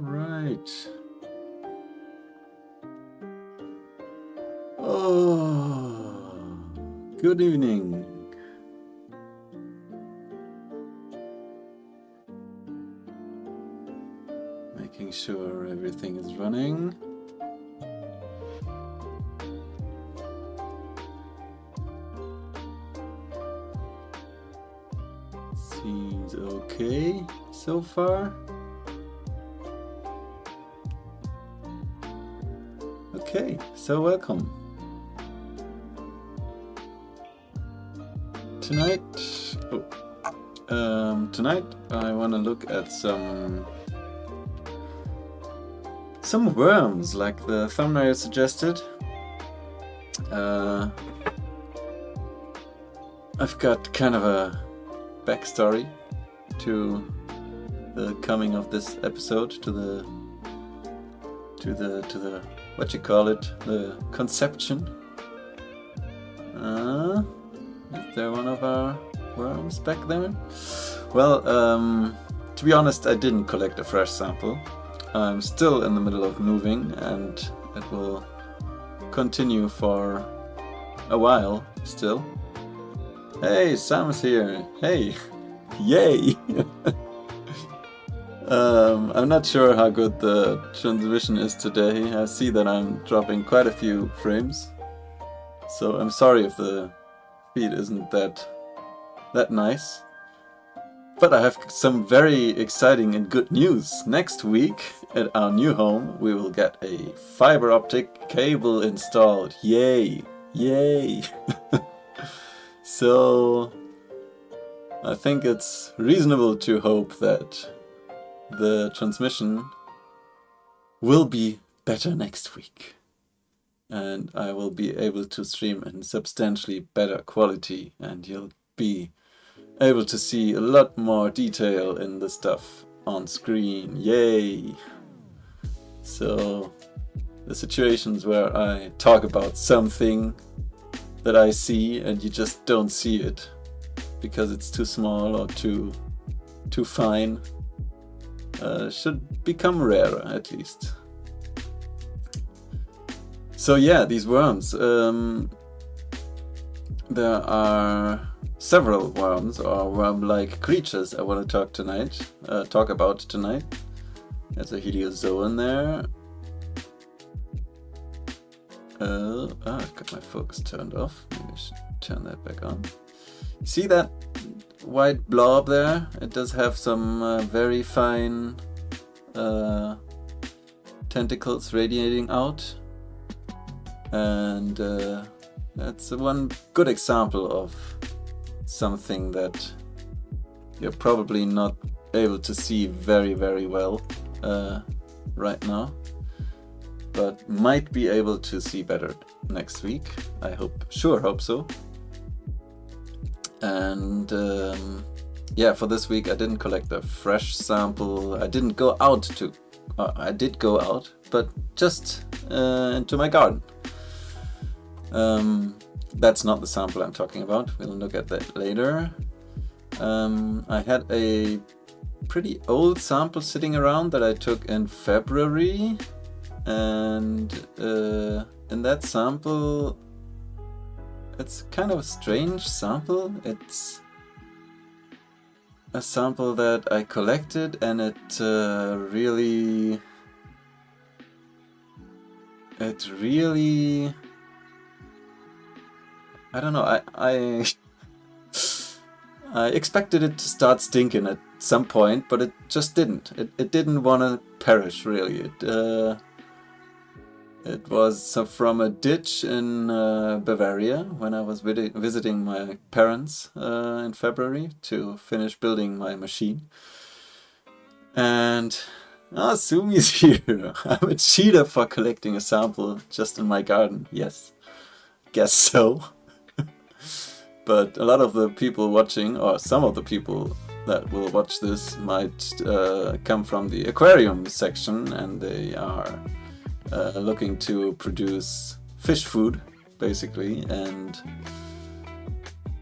right. Oh, good evening. Making sure everything is running. Seems okay so far. Okay, so welcome. Tonight I want to look at some worms, like the thumbnail suggested. I've got kind of a backstory to the coming of this episode, to the what you call it, the conception. Is there one of our worms back there? Well, to be honest, I didn't collect a fresh sample. I'm still in the middle of moving, and it will continue for a while still. Hey, Sam's here. Hey, yay! I'm not sure how good the transmission is today. I see that I'm dropping quite a few frames, so I'm sorry if the feed isn't that nice. But I have some very exciting and good news. Next week at our new home we will get a fiber optic cable installed. Yay! Yay! So I think it's reasonable to hope that the transmission will be better next week, and I will be able to stream in substantially better quality, and you'll be able to see a lot more detail in the stuff on screen. Yay! So the situations where I talk about something that I see and you just don't see it because it's too small or too fine should become rarer, at least. So yeah, these worms. There are several worms or worm-like creatures I want to talk about tonight. There's a heliozoan there. I've got my focus turned off. Maybe I should turn that back on. See that white blob there? It does have some very fine tentacles radiating out, and that's one good example of something that you're probably not able to see very, very well right now, but might be able to see better next week. I hope so. And yeah, for this week I didn't collect a fresh sample. I didn't go out to... I did go out, but just into my garden. That's not the sample I'm talking about. We'll look at that later. I had a pretty old sample sitting around that I took in February, and in that sample, it's kind of a strange sample. It's a sample that I collected, and it really I don't know, I expected it to start stinking at some point, but it just didn't. It didn't want to perish, really. It was from a ditch in Bavaria when I was visiting my parents in February to finish building my machine. And Sumi's here. I'm a cheater for collecting a sample just in my garden. Yes, guess so. But a lot of the people watching, or some of the people that will watch this, might come from the aquarium section, and they are looking to produce fish food, basically, and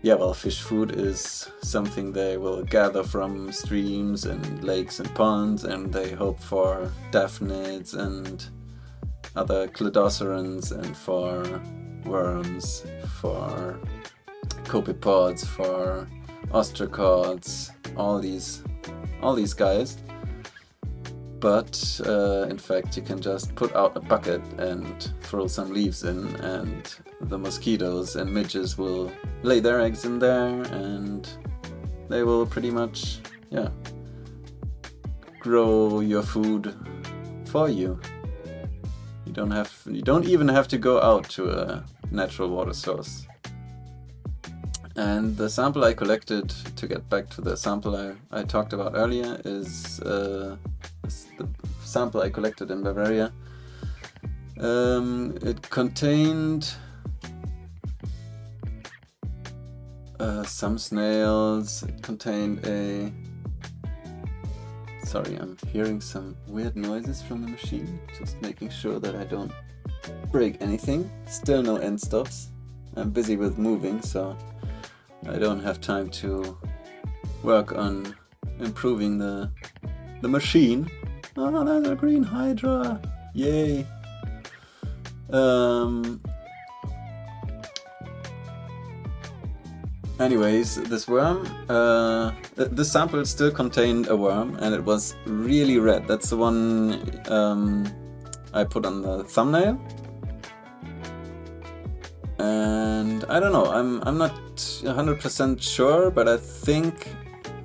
yeah, well, fish food is something they will gather from streams and lakes and ponds, and they hope for daphnids and other cladocerans, and for worms, for copepods, for ostracods, all these guys. But in fact, you can just put out a bucket and throw some leaves in, and the mosquitoes and midges will lay their eggs in there, and they will pretty much, yeah, grow your food for you. You don't even have to go out to a natural water source. And the sample I collected, to get back to the sample I talked about earlier, is the sample I collected in Bavaria. It contained some snails. It contained a... Sorry, I'm hearing some weird noises from the machine. Just making sure that I don't break anything. Still no end stops. I'm busy with moving, so I don't have time to work on improving the machine. Oh, there's a green hydra! Yay! Anyways, this worm, this sample still contained a worm, and it was really red. That's the one I put on the thumbnail. And I don't know, I'm not 100% sure, but I think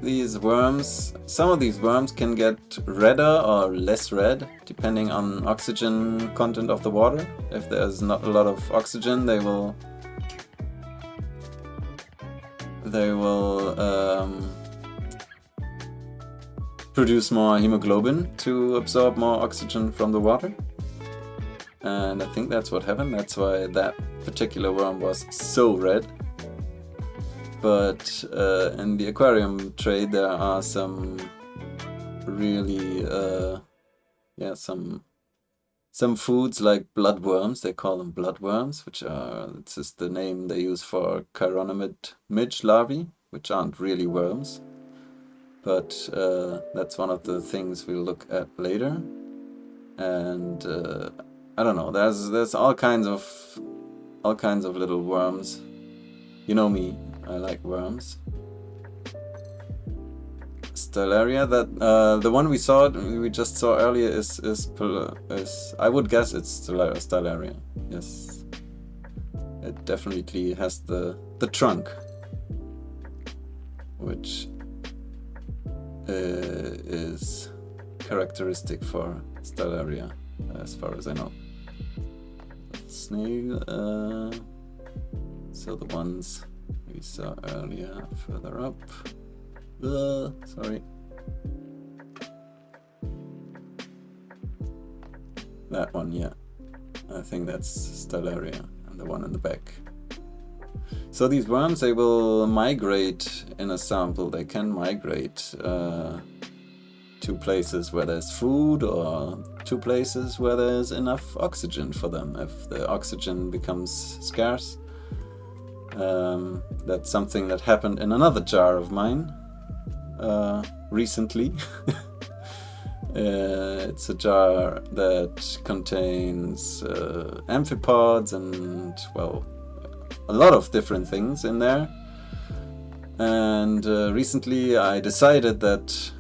these worms, some of these worms can get redder or less red, depending on oxygen content of the water. If there's not a lot of oxygen, they will produce more hemoglobin to absorb more oxygen from the water. And I think that's what happened. That's why that particular worm was so red. But in the aquarium trade there are some really, some foods like bloodworms. They call them bloodworms, which are, it's just the name they use for chironomid midge larvae, which aren't really worms. But that's one of the things we'll look at later. And I don't know. There's all kinds of little worms. You know me. I like worms. Stellaria. That the one we just saw earlier is I would guess it's Stellaria. Yes. It definitely has the trunk, which is characteristic for Stellaria, as far as I know. Snail. So the ones we saw earlier, further up. Sorry. That one, yeah. I think that's Stellaria, and the one in the back. So these worms, they will migrate in a sample. They can migrate to places where there's food, or to places where there's enough oxygen for them. If the oxygen becomes scarce, that's something that happened in another jar of mine recently. It's a jar that contains amphipods and, well, a lot of different things in there. And recently I decided that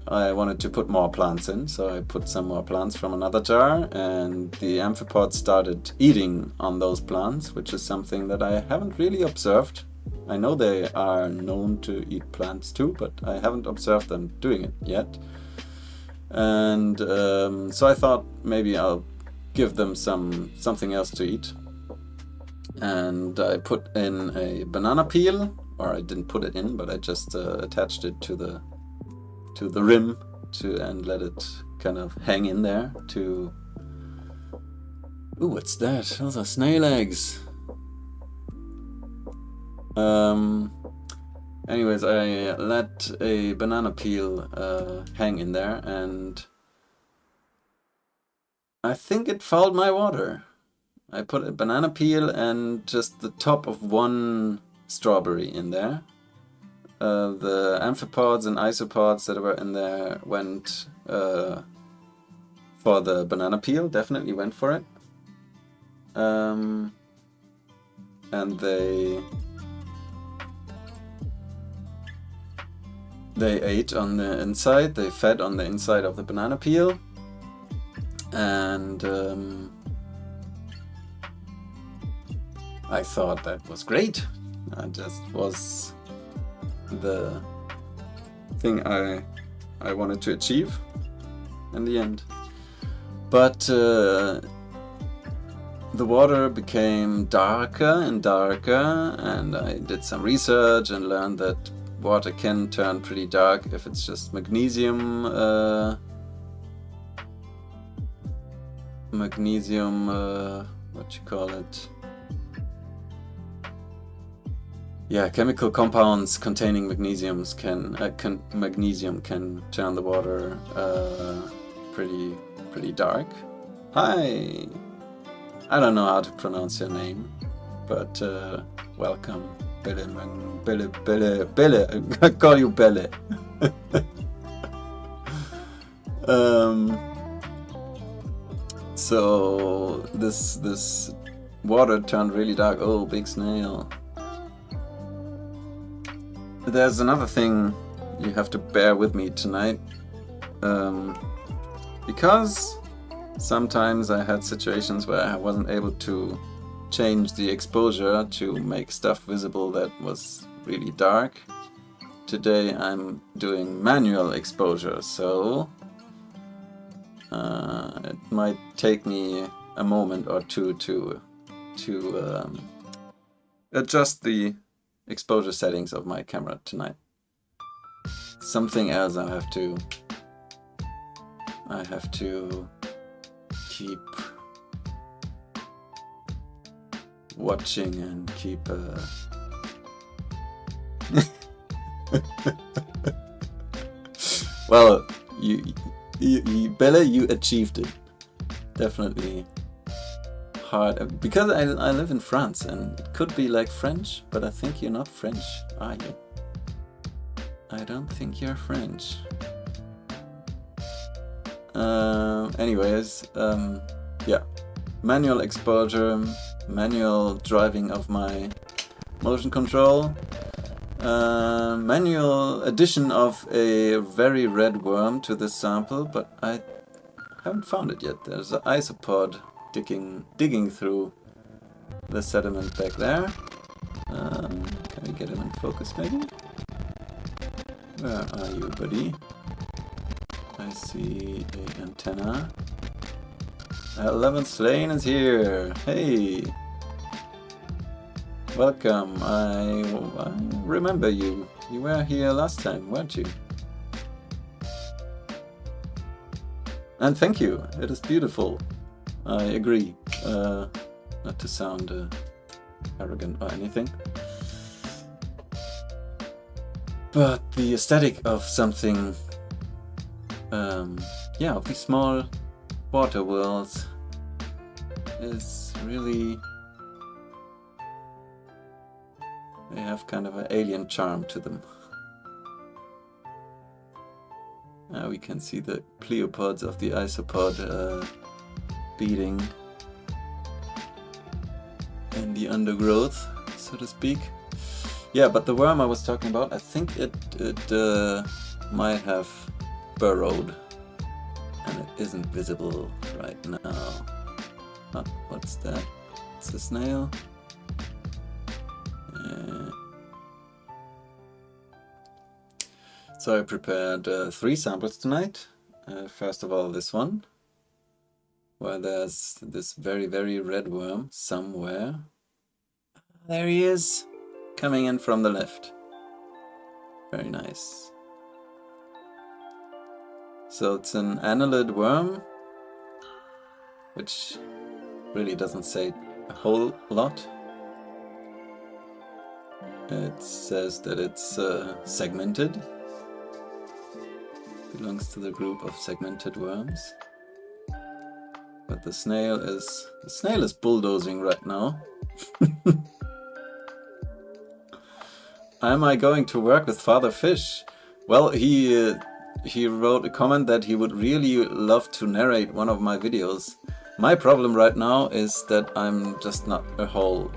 I wanted to put more plants in, so I put some more plants from another jar, and the amphipods started eating on those plants, which is something that I haven't really observed. I know they are known to eat plants too, but I haven't observed them doing it yet. And so I thought maybe I'll give them something else to eat. And I put in a banana peel, or I didn't put it in, but I just attached it to the rim and let it kind of hang in there to... Ooh, what's that? Those are snail eggs. Anyways, I let a banana peel hang in there, and I think it fouled my water. I put a banana peel and just the top of one strawberry in there. The amphipods and isopods that were in there went for the banana peel, definitely went for it. And they ate on the inside, they fed on the inside of the banana peel. And I thought that was great. That just was the thing I wanted to achieve in the end. But the water became darker and darker, and I did some research and learned that water can turn pretty dark if it's just magnesium what you call it? Yeah, chemical compounds containing magnesium can turn the water pretty dark. Hi! I don't know how to pronounce your name, but welcome. Belle. I call you Belle. So this water turned really dark. Oh, big snail. There's another thing you have to bear with me tonight, because sometimes I had situations where I wasn't able to change the exposure to make stuff visible that was really dark. Today I'm doing manual exposure, so it might take me a moment or two to adjust the exposure settings of my camera tonight. Something else I have to keep watching and keep well, you Bella, you achieved it. Definitely hard, because I live in France and it could be like French, but I think you're not French, are you? I don't think you're French. Anyways, yeah, manual exposure, manual driving of my motion control, manual addition of a very red worm to this sample, but I haven't found it yet. There's an isopod digging through the sediment back there. Can we get him in focus maybe? Where are you, buddy? I see an antenna. 11th Slane is here. Hey! Welcome. I remember you. You were here last time, weren't you? And thank you. It is beautiful. I agree. Not to sound arrogant or anything. But the aesthetic of something, yeah, of these small water worlds is really, they have kind of an alien charm to them. We can see the pleopods of the isopod beating in the undergrowth, so to speak. Yeah, but the worm I was talking about, I think it might have burrowed, and it isn't visible right now. Oh, what's that? It's a snail. So I prepared 3 samples tonight. First of all, this one, where there's this very, very red worm somewhere. There he is, coming in from the left. Very nice. So it's an annelid worm, which really doesn't say a whole lot. It says that it's segmented. Belongs to the group of segmented worms. But the snail is bulldozing right now. am I going to work with Father Fish? Well, he wrote a comment that he would really love to narrate one of my videos. My problem right now is that I'm just not I'm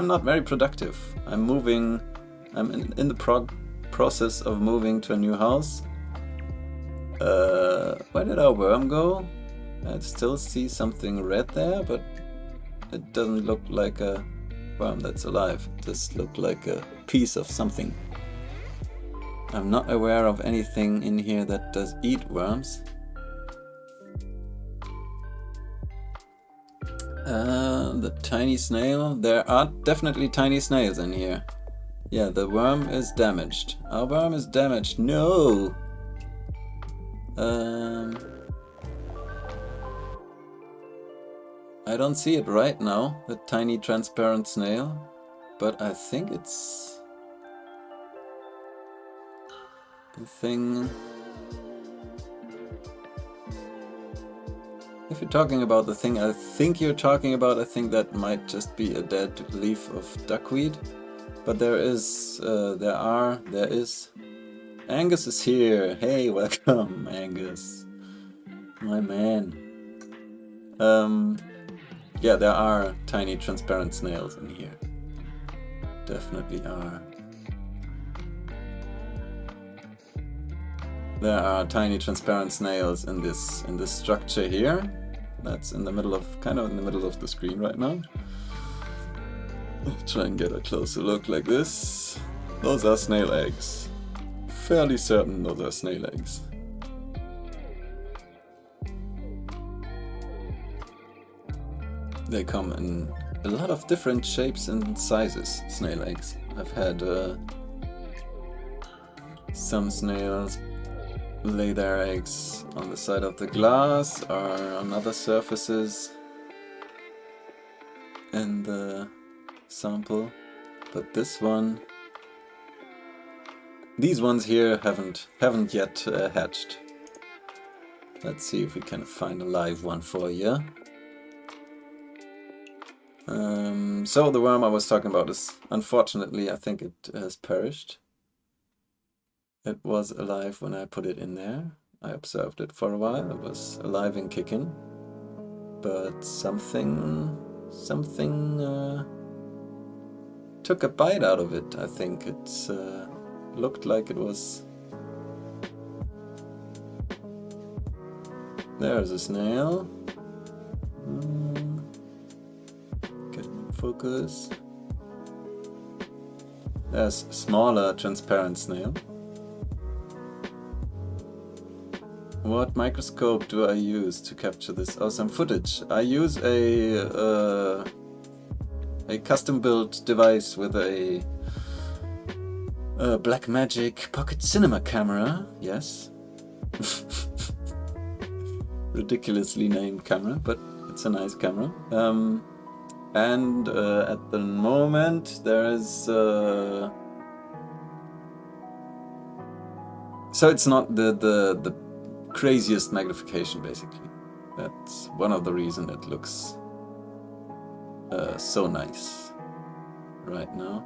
not very productive. I'm in the process of moving to a new house. Where did our worm go? I still see something red there, but it doesn't look like a worm that's alive. It just looked like a piece of something. I'm not aware of anything in here that does eat worms. The tiny snail. There are definitely tiny snails in here. Yeah, the worm is damaged. Our worm is damaged. No! I don't see it right now, the tiny transparent snail, but I think it's the thing. If you're talking about the thing I think you're talking about, I think that might just be a dead leaf of duckweed. But there is. Angus is here. Hey, welcome, Angus. My man. Yeah, there are tiny transparent snails in here. Definitely are. There are tiny transparent snails in this structure here. That's in the middle of the screen right now. I'll try and get a closer look like this. Those are snail eggs. Fairly certain those are snail eggs. They come in a lot of different shapes and sizes, snail eggs. I've had some snails lay their eggs on the side of the glass or on other surfaces in the sample, but these ones here haven't yet hatched. Let's see if we can find a live one for you. So the worm I was talking about is, unfortunately, I think it has perished. It was alive when I put it in there. I observed it for a while. It was alive and kicking. But something took a bite out of it. I think it looked like it was... There's a snail. Get in focus. There's a smaller transparent snail. What microscope do I use to capture this awesome footage? I use a custom-built device with a Blackmagic Pocket Cinema camera. Yes. Ridiculously named camera, but it's a nice camera. And at the moment there is... So it's not the craziest magnification, basically. That's one of the reasons it looks so nice right now.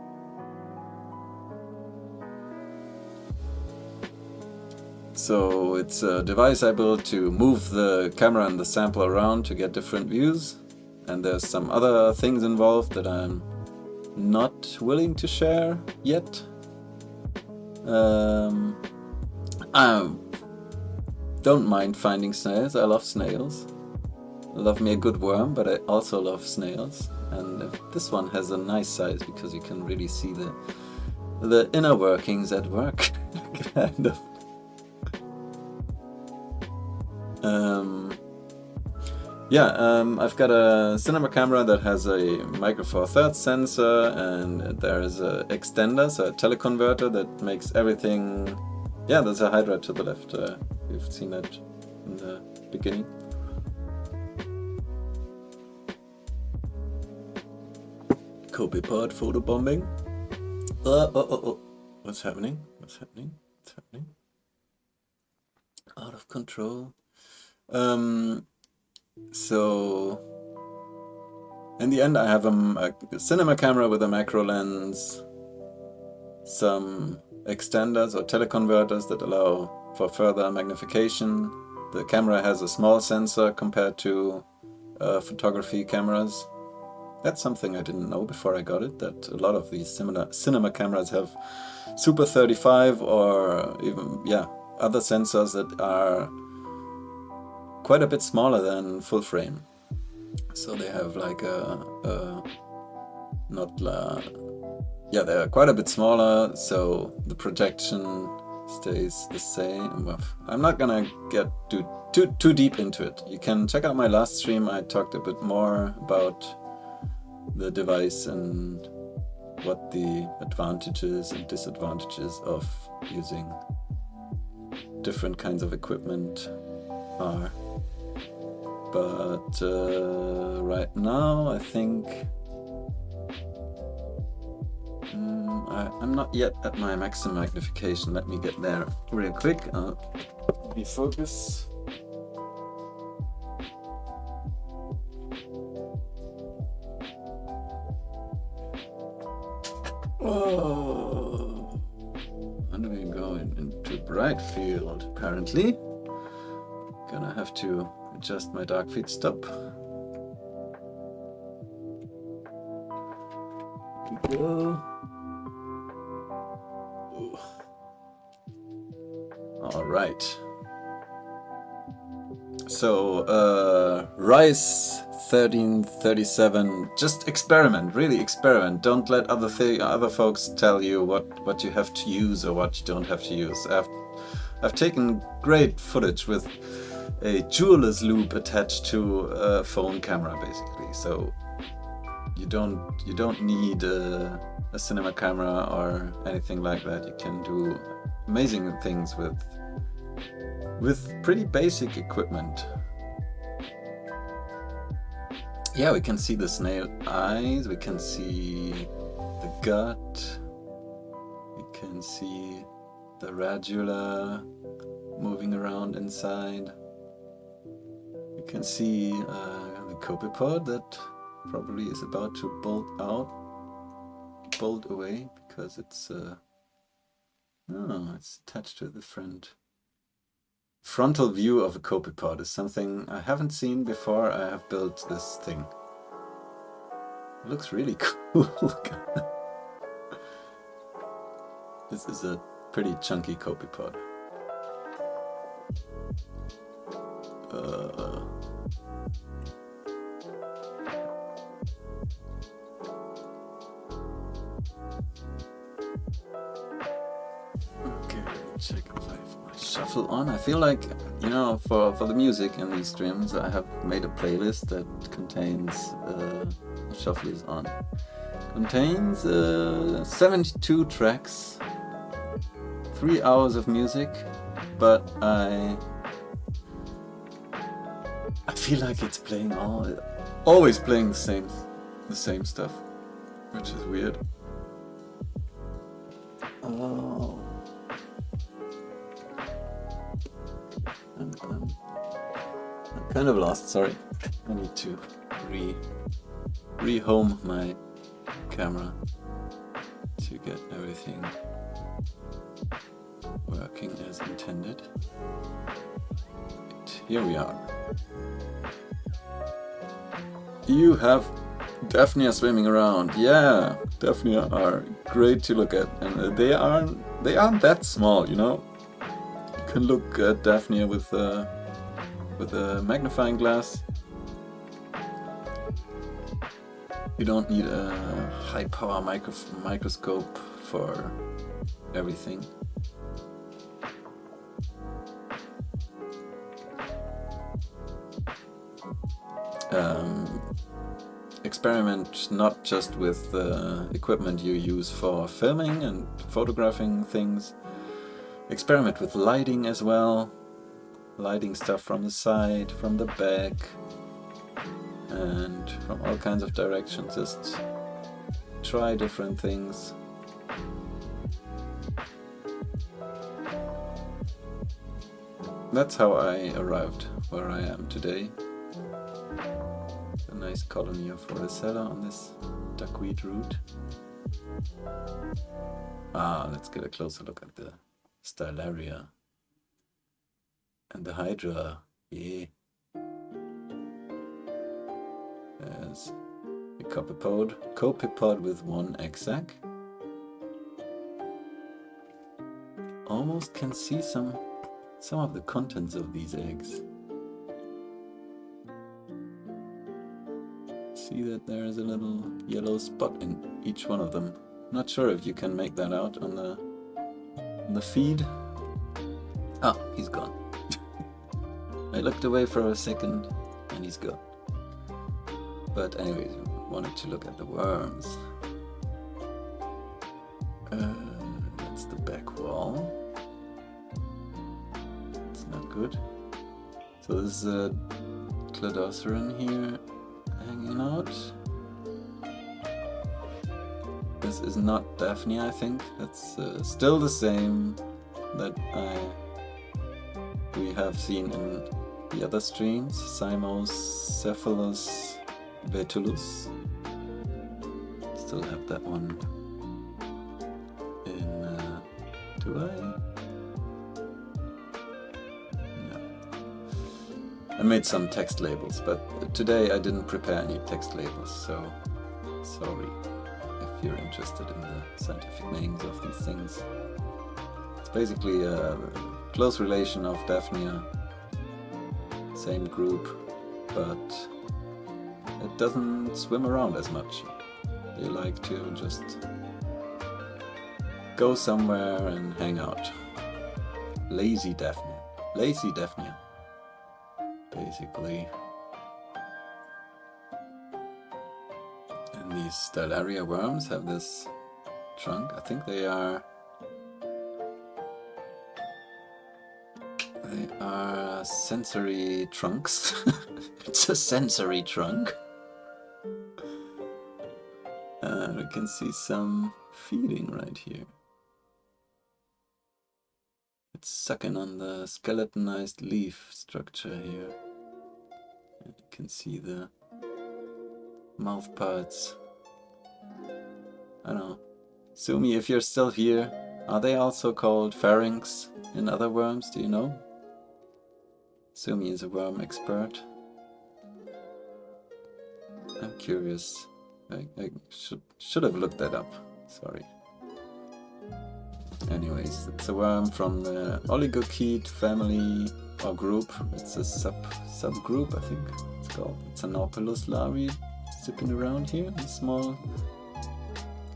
So it's a device I built to move the camera and the sample around to get different views, and there's some other things involved that I'm not willing to share yet. I don't mind finding snails. I love snails. I love me a good worm, but I also love snails. And this one has a nice size because you can really see the inner workings at work, kind of. I've got a cinema camera that has a micro four thirds sensor, and there is a extender, so a teleconverter that makes everything. Yeah, there's a Hydra to the left. You've seen that in the beginning. Kobe pod photobombing. What's happening? What's happening? What's happening? Out of control. So in the end I have a cinema camera with a macro lens some extenders or teleconverters that allow for further magnification. The camera has a small sensor compared to photography cameras. That's something I didn't know before I got it, that a lot of these similar cinema cameras have Super 35 or even, yeah, other sensors that are quite a bit smaller than full frame. So they have like they're quite a bit smaller, so the projection stays the same. Well, I'm not gonna get too deep into it. You can check out my last stream. I talked a bit more about the device and what the advantages and disadvantages of using different kinds of equipment are. But right now I think I'm not yet at my maximum magnification. Let me get there real quick. Let me focus. Oh, how do we go into bright field? Apparently, gonna have to adjust my dark field stop. Here we go. All right. So Rise 1337. Just experiment. Really experiment. Don't let other folks tell you what you have to use or what you don't have to use. I've taken great footage with a jeweler's loop attached to a phone camera, basically. So you don't need a cinema camera or anything like that. You can do amazing things with pretty basic equipment. Yeah, we can see the snail eyes, we can see the gut, we can see the radula moving around inside. You can see the copepod that probably is about to bolt away because it's it's attached to the front. Frontal view of a copepod is something I haven't seen before I have built this thing. It looks really cool. This is a pretty chunky copepod. Okay, check if I have my shuffle on. I feel like, you know, for the music in these streams, I have made a playlist that contains shuffle is on. Contains 72 tracks, 3 hours of music, but I feel like it's playing always playing the same stuff, which is weird. Oh. I'm kind of lost, sorry. I need to rehome my camera to get everything working as intended. Right, here we are. You have Daphnia swimming around. Yeah, Daphnia are great to look at, and they aren't that small, you know. You can look at Daphnia with a magnifying glass. You don't need a high-power microscope for everything. Experiment not just with the equipment you use for filming and photographing things. Experiment with lighting as well. Lighting stuff from the side, from the back, and from all kinds of directions. Just try different things. That's how I arrived where I am today. A nice colony of Vorticella on this duckweed root. Let's get a closer look at the Stylaria and the Hydra. Yeah. There's a copepod with one egg sac. Almost can see some of the contents of these eggs. See that there is a little yellow spot in each one of them. Not sure if you can make that out on the feed. Oh, he's gone. I looked away for a second and he's gone. But anyways, wanted to look at the worms. That's the back wall. It's not good. So this is a Cladoceran here hanging out. This is not Daphne, I think. That's still the same that we have seen in the other streams. Cymocephalus vetulus. Still have that one in. Do I? No. I made some text labels, but today I didn't prepare any text labels, so sorry if you're interested in the scientific names of these things. It's basically a close relation of Daphnia, same group, but it doesn't swim around as much. They like to just go somewhere and hang out. Lazy Daphnia. Lazy Daphnia, basically. And these Stylaria worms have this trunk. I think they are sensory trunks. It's a sensory trunk. And we can see some feeding right here. It's sucking on the skeletonized leaf structure here. And you can see the mouth parts. I don't know. Sumi, if you're still here, are they also called pharynx in other worms? Do you know? Sumi is a worm expert. I'm curious. I should have looked that up. Sorry. Anyways, it's a worm from the Oligochaete family or group. It's a subgroup, I think it's called. It's an Nautilus larvae zipping around here. A small,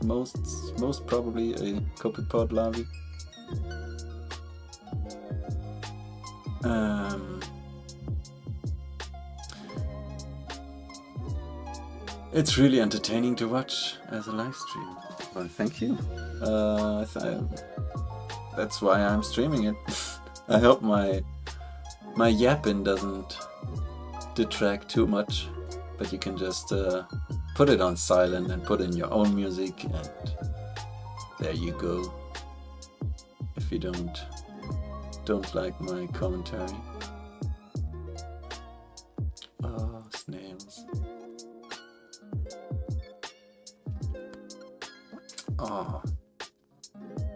most probably a copepod larvae. It's really entertaining to watch as a live stream. Well, thank you. That's why I'm streaming it. I hope my yapping doesn't detract too much, but you can just put it on silent and put in your own music, and there you go. If you don't like my commentary. Oh, snails. Oh.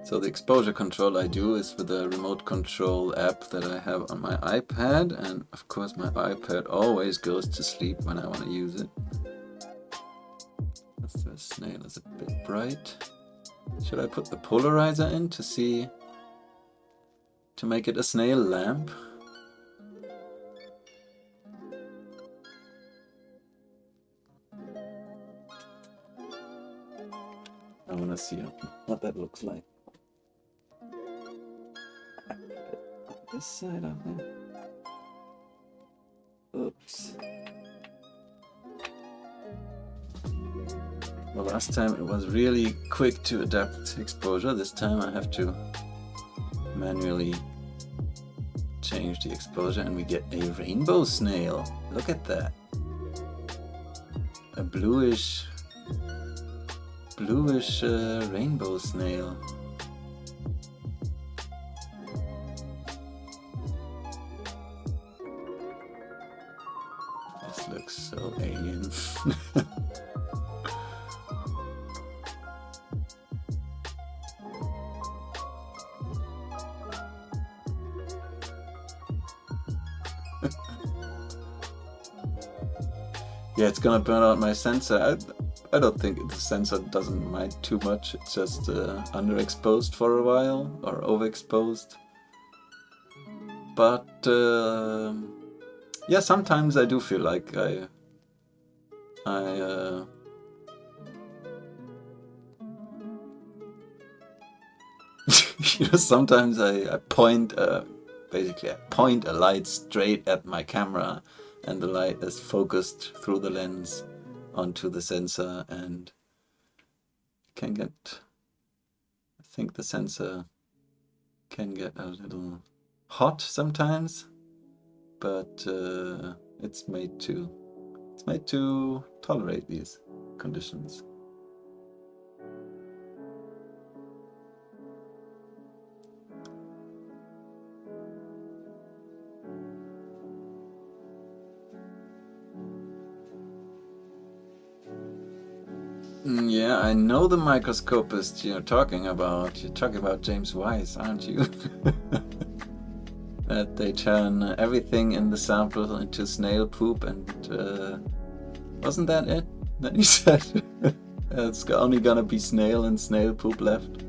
So the exposure control I do is with the remote control app that I have on my iPad, and of course my iPad always goes to sleep when I want to use it. The snail is a bit bright. Should I put the polarizer in to make it a snail lamp? I want to see what that looks like. This side of it. Oops. Well, last time it was really quick to adapt to exposure. This time I have to manually change the exposure, and we get a rainbow snail. Look at that. A bluish rainbow snail. This looks so alien. Yeah, it's gonna burn out my sensor. I don't think the sensor doesn't mind too much. It's just underexposed for a while or overexposed. But yeah, sometimes I do feel like you know, sometimes I point basically I point a light straight at my camera, and the light is focused through the lens onto the sensor, and can get, I think the sensor can get a little hot sometimes, but it's made to tolerate these conditions. Yeah, I know the microscopist you're talking about. You're talking about James Wise, aren't you? That they turn everything in the sample into snail poop, and wasn't that it? That he said it's only gonna be snail and snail poop left.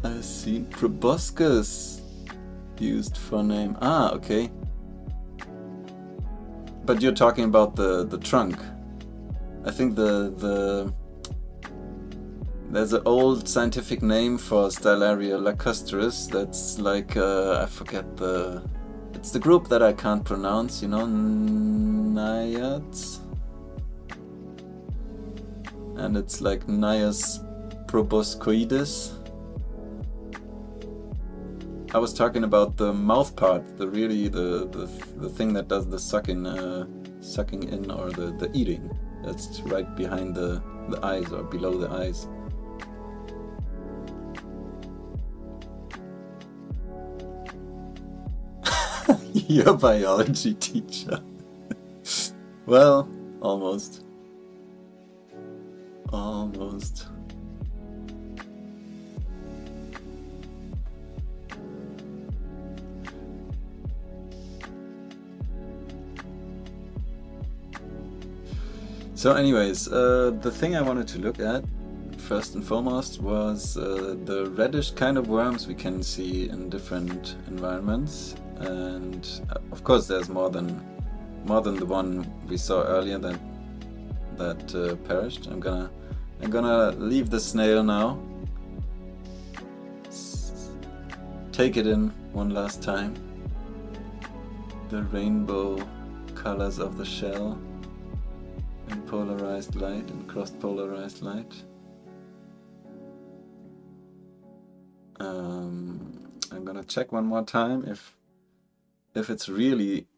I see. Proboscis used for name. Ah, okay. But you're talking about the trunk. I think there's an old scientific name for Stylaria lacustris. That's like I forget it's the group that I can't pronounce. You know, naiads, and it's like Naias proboscoides. I was talking about the mouth part, the thing that does the sucking in, or the eating. That's right behind the eyes, or below the eyes. Your biology teacher. Well, almost. Almost. So anyways, the thing I wanted to look at first and foremost was the reddish kind of worms we can see in different environments, and of course there's more than the one we saw earlier that perished. I'm gonna leave the snail now. Take it in one last time. The rainbow colors of the shell. And polarized light and cross-polarized light. I'm gonna check one more time if it's really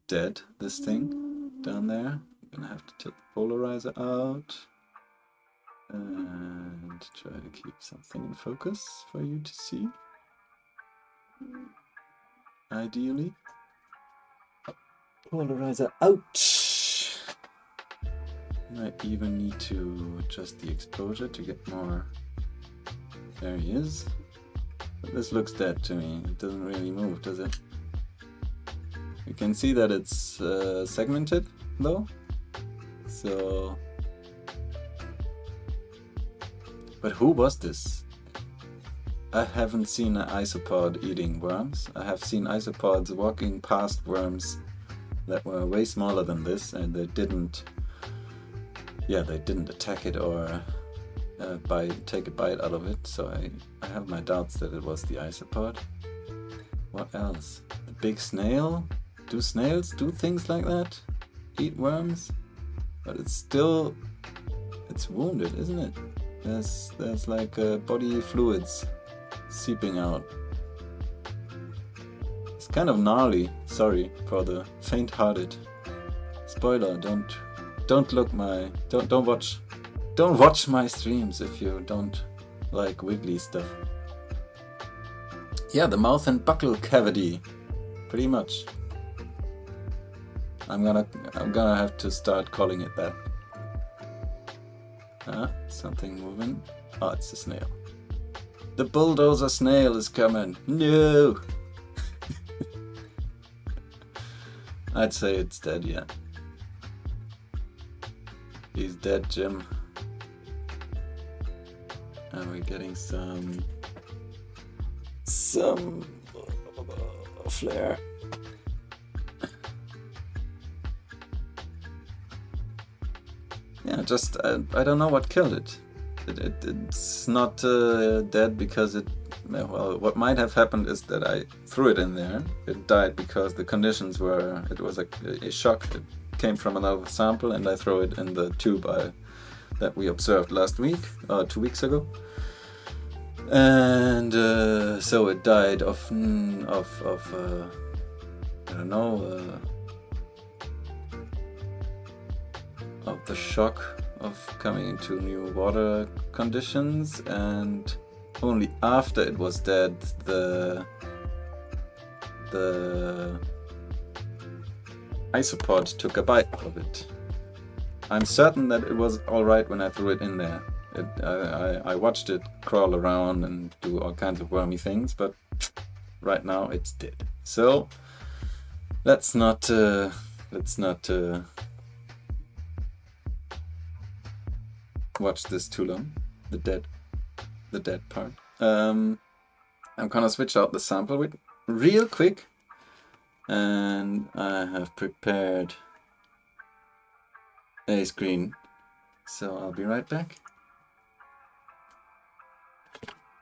dead, this thing down there. I'm gonna have to take the polarizer out and try to keep something in focus for you to see. Ideally. Polarizer out! Might even need to adjust the exposure to get more. There he is. But this looks dead to me. It doesn't really move, does it? You can see that it's segmented though. So, but who was this? I haven't seen an isopod eating worms. I have seen isopods walking past worms that were way smaller than this, and they didn't attack it or take a bite out of it, so I have my doubts that it was the isopod. What else? The big snail? Do snails do things like that? Eat worms? But it's wounded, isn't it? There's like body fluids seeping out. It's kind of gnarly. Sorry for the faint-hearted. Spoiler, don't watch my streams if you don't like wiggly stuff. Yeah, the mouth and buccal cavity, pretty much. I'm gonna have to start calling it that. Something moving. Oh, it's a snail. The bulldozer snail is coming. No. I'd say it's dead, yeah. He's dead, Jim. And we're getting some flare. Yeah, just I don't know what killed it. It's not dead because well, what might have happened is that I threw it in there. It died because the conditions were, it was a shock. It came from another sample, and I threw it in the tube that we observed last week, 2 weeks ago. And so it died of I don't know, of the shock of coming into new water conditions, and only after it was dead the isopod took a bite of it. I'm certain that it was alright when I threw it in there. I watched it crawl around and do all kinds of wormy things, but right now it's dead. So let's not watch this too long. The dead part. I'm gonna switch out the sample real quick, and I have prepared a screen, so I'll be right back.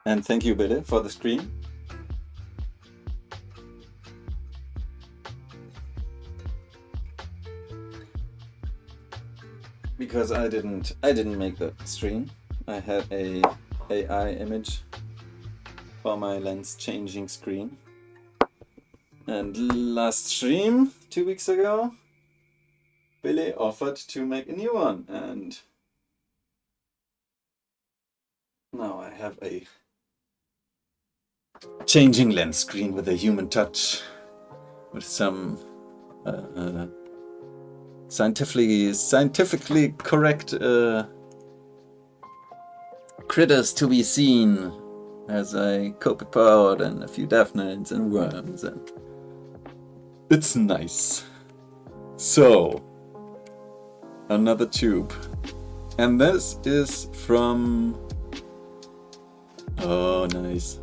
And thank you, Billy, for the screen. Because I didn't make the stream. I had a AI image for my lens changing screen. And last stream, 2 weeks ago, Billy offered to make a new one, and now I have a changing lens screen with a human touch, with some scientifically correct critters to be seen as a copepod and a few daphnids and worms, and it's nice. So, another tube, and this is from, oh nice,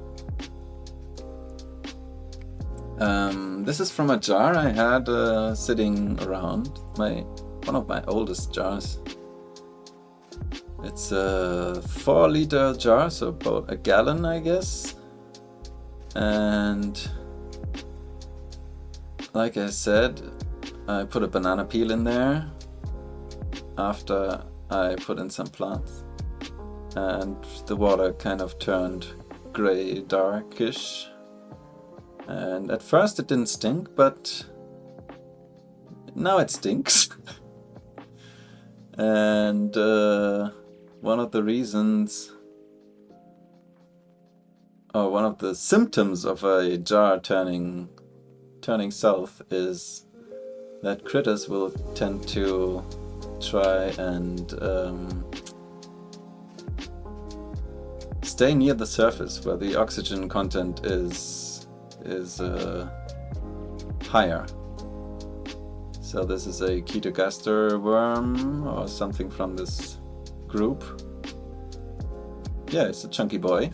this is from a jar I had sitting around, one of my oldest jars. It's a 4-liter jar, so about a gallon, I guess. And like I said, I put a banana peel in there after I put in some plants, and the water kind of turned gray, darkish. And at first it didn't stink, but now it stinks. And one of the reasons, or one of the symptoms of a jar turning south is that critters will tend to try and stay near the surface where the oxygen content is higher. So this is a Ketogaster worm or something from this group. Yeah, it's a chunky boy.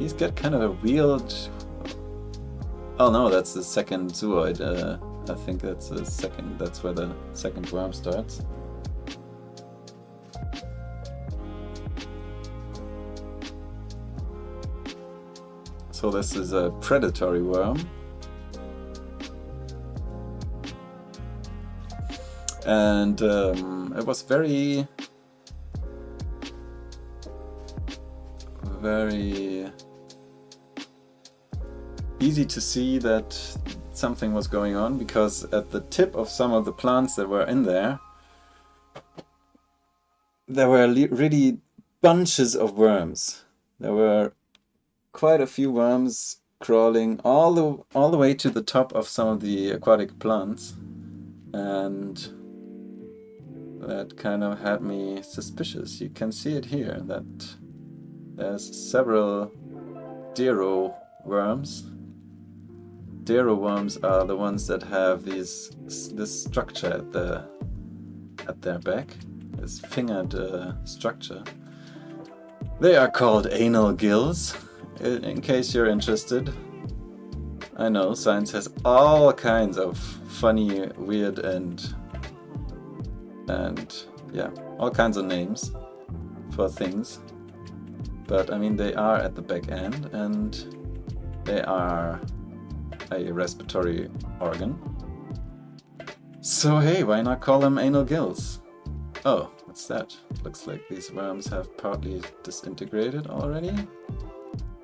He's got kind of a weird... Oh no, that's the second zooid. I think that's where the second worm starts. So this is a predatory worm. And it was very easy to see that something was going on, because at the tip of some of the plants that were in there were really bunches of worms. There were quite a few worms crawling all the way to the top of some of the aquatic plants, and that kind of had me suspicious. You can see it here, that there's several Dero worms Darrow worms are the ones that have this structure at their back, this fingered structure. They are called anal gills, in case you're interested. I know, science has all kinds of funny, weird, and yeah, all kinds of names for things. But I mean, they are at the back end, and they are a respiratory organ. So hey, why not call them anal gills? Oh, what's that? Looks like these worms have partly disintegrated already.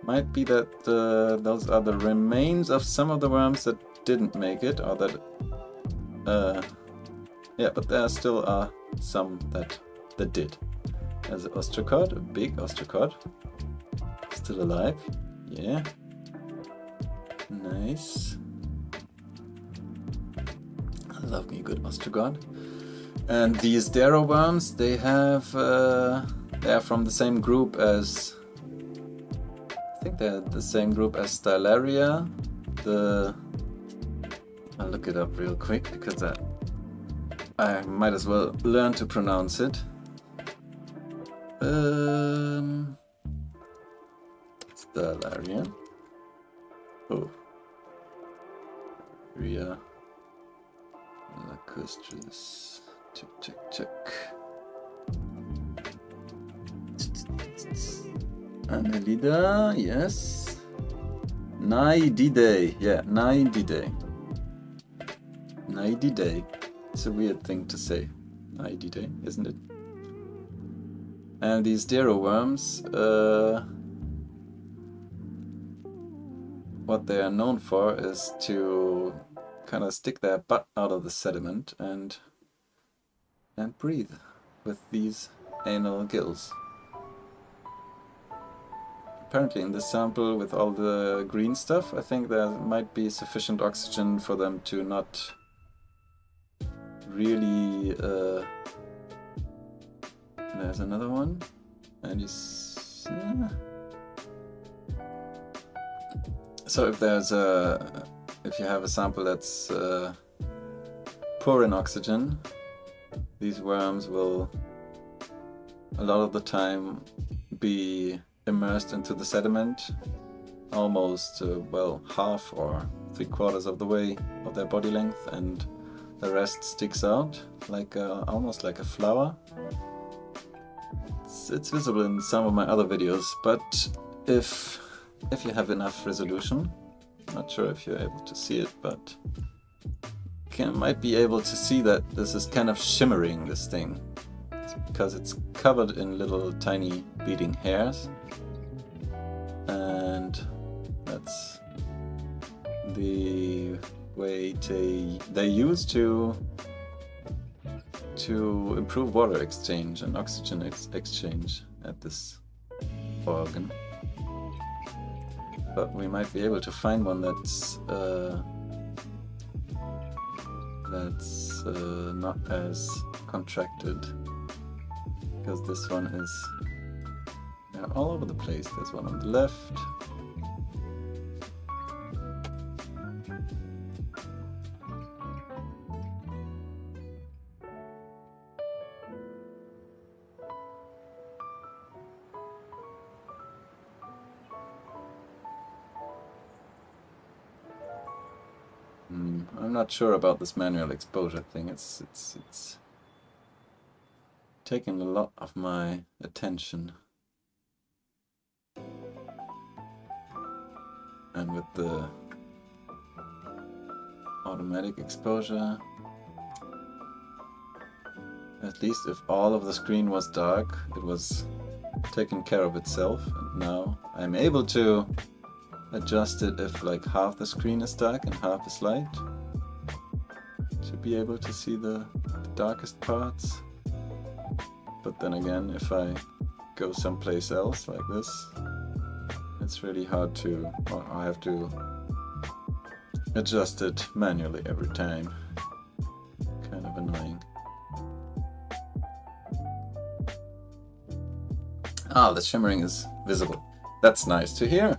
Might be that those are the remains of some of the worms that didn't make it, or that... yeah, but there still are some that did. There's an ostracod, a big ostracod. Still alive. Yeah. Nice. I love me a good ostracod. And these Darrow worms, they are from the same group as... I think they're the same group as Stylaria. I'll look it up real quick because I might as well learn to pronounce it. Stylaria. Oh. Ria. Lacustris. Check. Annelida, yes. Naididae, yeah, Naididae. Naididae. It's a weird thing to say. Naididae, isn't it? And these Darrow worms, what they are known for is to kind of stick their butt out of the sediment and breathe with these anal gills. Apparently in this sample with all the green stuff, I think there might be sufficient oxygen for them to not really... there's another one, and so if you have a sample that's poor in oxygen, these worms will a lot of the time be immersed into the sediment almost well, half or 3/4 of the way of their body length, and the rest sticks out like almost like a flower. It's visible in some of my other videos, but if you have enough resolution, not sure if you're able to see it, but might be able to see that this is kind of shimmering, this thing. It's because it's covered in little tiny beating hairs, and that's the way they use to improve water exchange and oxygen exchange at this organ. But we might be able to find one that's not as contracted, because this one is all over the place. There's one on the left. I'm not sure about this manual exposure thing. It's taken a lot of my attention. And with the automatic exposure, at least if all of the screen was dark, it was taking care of itself. And now I'm able to adjust it if like half the screen is dark and half is light, to be able to see the darkest parts. But then again, if I go someplace else like this, it's really hard to, I have to adjust it manually every time. Kind of annoying. Ah, the shimmering is visible. That's nice to hear.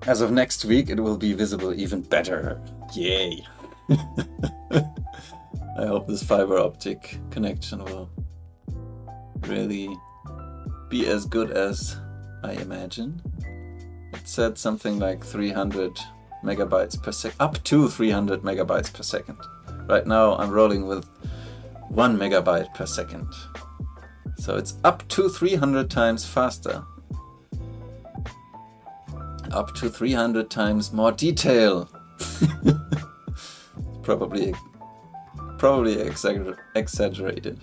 As of next week, it will be visible even better. Yay! I hope this fiber optic connection will really be as good as I imagine. It said something like 300 megabytes per second, up to 300 megabytes per second. Right now I'm rolling with 1 megabyte per second. So it's up to 300 times faster. Up to 300 times more detail. Probably exaggerated.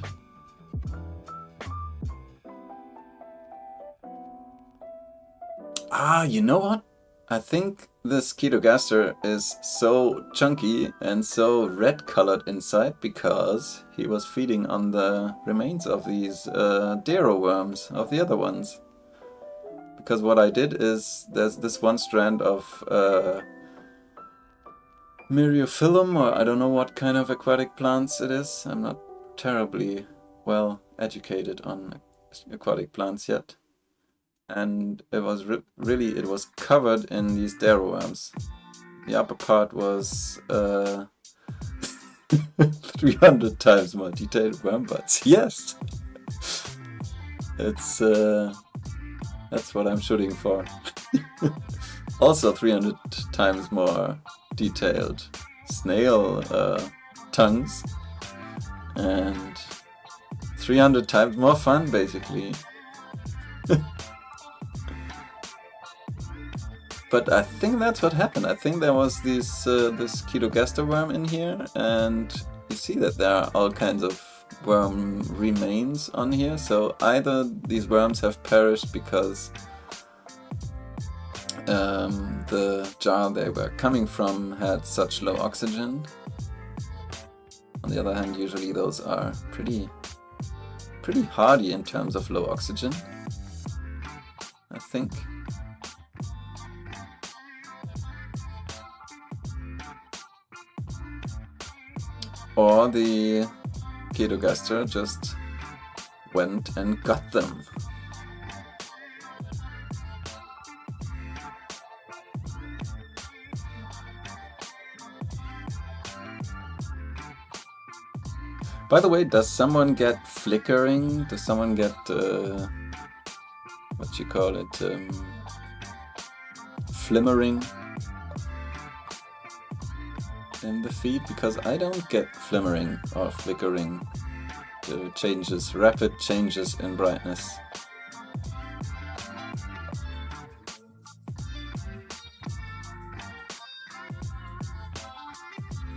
Ah, you know what? I think this Ketogaster is so chunky and so red colored inside because he was feeding on the remains of these Dero worms, of the other ones. Because what I did is, there's this one strand of Myriophyllum, or I don't know what kind of aquatic plants it is. I'm not terribly well educated on aquatic plants yet. And it was it was covered in these Dero worms. The upper part was 300 times more detailed worm butts. Yes! It's that's what I'm shooting for. Also 300 times more detailed snail tongues and 300 times more fun, basically. But I think that's what happened. I think there was this Ketogaster worm in here, and you see that there are all kinds of worm remains on here. So either these worms have perished because the jar they were coming from had such low oxygen. On the other hand, usually those are pretty hardy in terms of low oxygen, I think. Or the Ketogaster just went and got them. By the way, does someone get flickering? Does someone get what you call it? Flimmering in the feed? Because I don't get flimmering or flickering. The changes, rapid changes in brightness.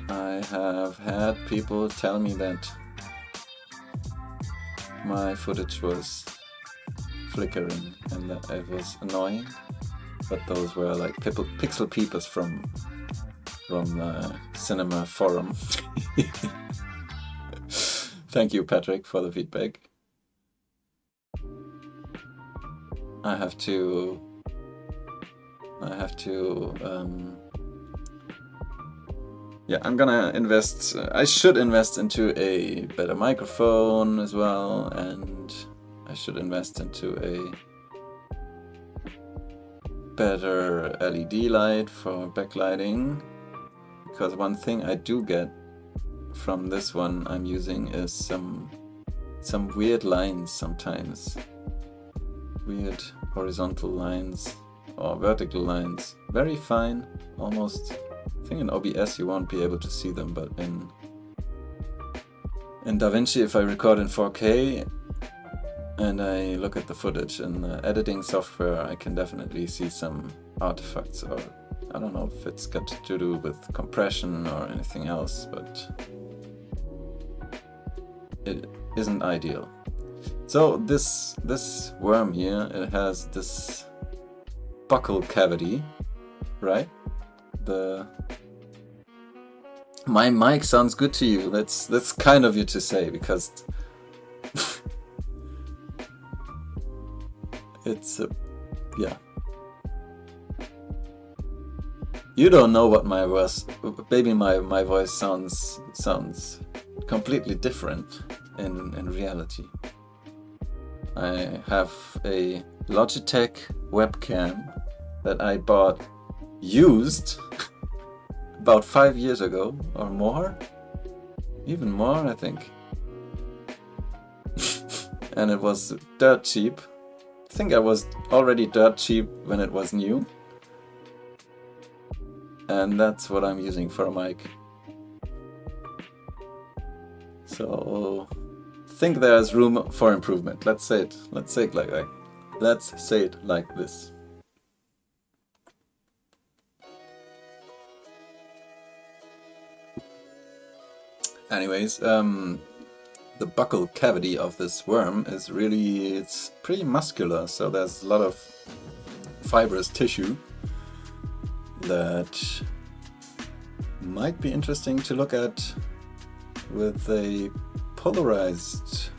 I have had people tell me that my footage was flickering and that it was annoying, but those were like pixel peepers from Cinema Forum. Thank you, Patrick, for the feedback. I have to yeah, I'm gonna invest, I should invest into a better microphone as well, and I should invest into a better LED light for backlighting, because one thing I do get from this one I'm using is some weird lines sometimes. Weird horizontal lines or vertical lines. Very fine, almost. I think in OBS you won't be able to see them, but in DaVinci, if I record in 4K and I look at the footage in the editing software, I can definitely see some artifacts, or I don't know if it's got to do with compression or anything else, but it isn't ideal. So this worm here, it has this buccal cavity, right? My mic sounds good to you. That's kind of you to say, because it's yeah. You don't know what my voice, maybe my voice sounds completely different in reality. I have a Logitech webcam that I bought used about 5 years ago or more, even more I think. And it was dirt cheap. I think I was already dirt cheap when it was new. And that's what I'm using for a mic. So I think there's room for improvement. Let's say it like that. Let's say it like this. Anyways, the buccal cavity of this worm is really, it's pretty muscular, so there's a lot of fibrous tissue that might be interesting to look at with a polarized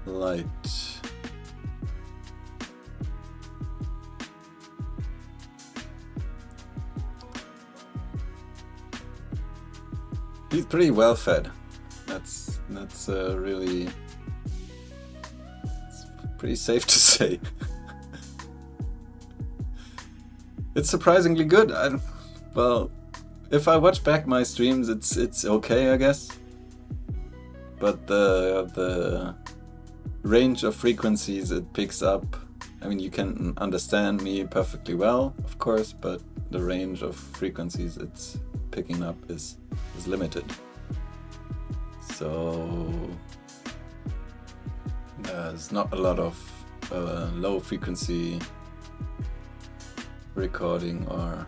light. He's pretty well fed. That's really, it's pretty safe to say. It's surprisingly good. Well, if I watch back my streams, it's okay, I guess. But the range of frequencies it picks up, I mean, you can understand me perfectly well, of course, but the range of frequencies it's picking up is limited. So there's not a lot of low frequency recording or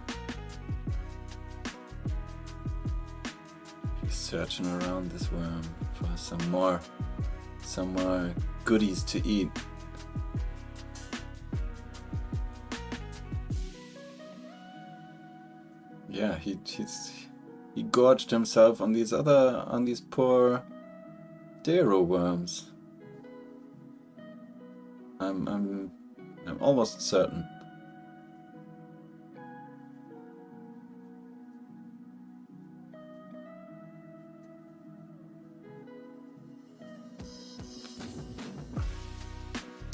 searching around this worm for some more goodies to eat. Yeah, he gorged himself on these poor Dero worms. I'm almost certain.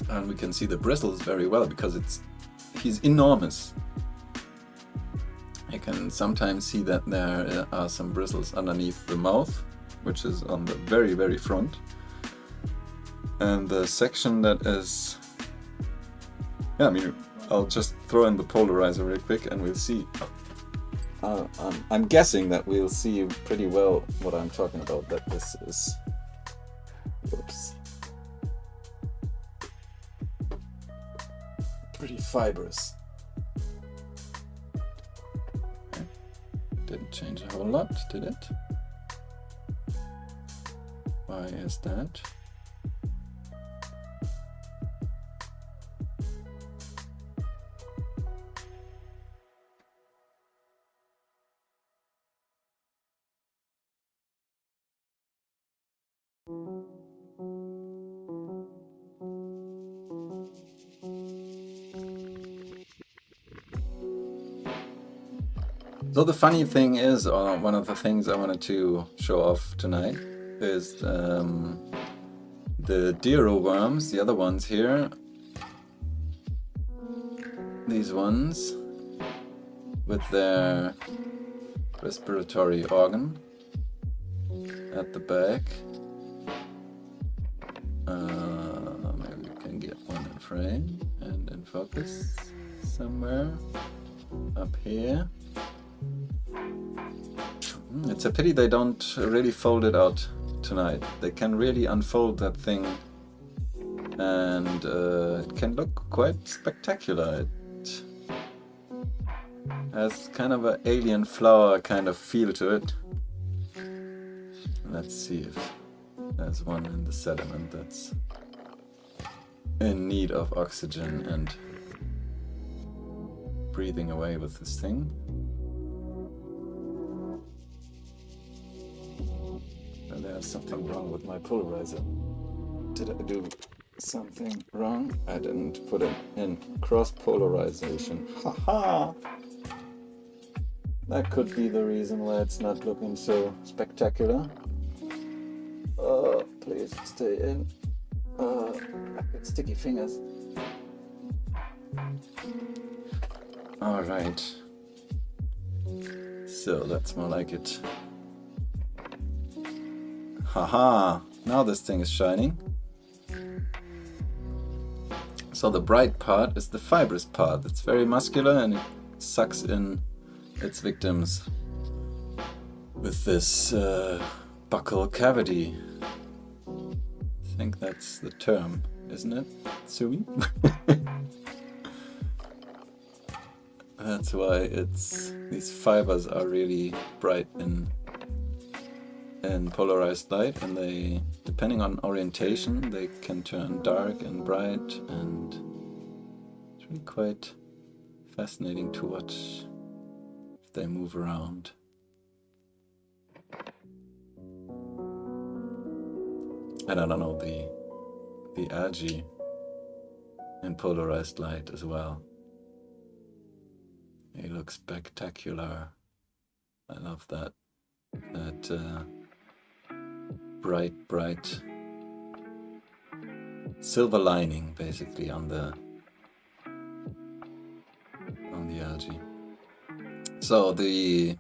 And we can see the bristles very well because he's enormous. I can sometimes see that there are some bristles underneath the mouth, which is on the very, very front. And the section that is... Yeah, I mean, I'll just throw in the polarizer real quick and we'll see. I'm guessing that we'll see pretty well what I'm talking about, that this is... Whoops. Pretty fibrous. Okay. Didn't change a whole lot, did it? Why is that? So the funny thing is, or one of the things I wanted to show off tonight is the Dero worms, the other ones here. These ones with their respiratory organ at the back. Maybe we can get one in frame and in focus somewhere up here. It's a pity they don't really fold it out tonight. They can really unfold that thing and it can look quite spectacular. It has kind of an alien flower kind of feel to it. Let's see if there's one in the sediment that's in need of oxygen and breathing away with this thing. There's something wrong with my polarizer. Did I do something wrong? I didn't put it in cross polarization. Haha! That could be the reason why it's not looking so spectacular. Please stay in. I've got sticky fingers. Alright. So that's more like it. Haha! Now this thing is shining. So the bright part is the fibrous part. It's very muscular and it sucks in its victims with this buccal cavity. I think that's the term, isn't it, Sumi? That's why these fibers are really bright in polarized light, and they, depending on orientation, they can turn dark and bright, and it's really quite fascinating to watch if they move around. And I don't know, the algae in polarized light as well. They look spectacular. I love that bright silver lining basically on the algae. So to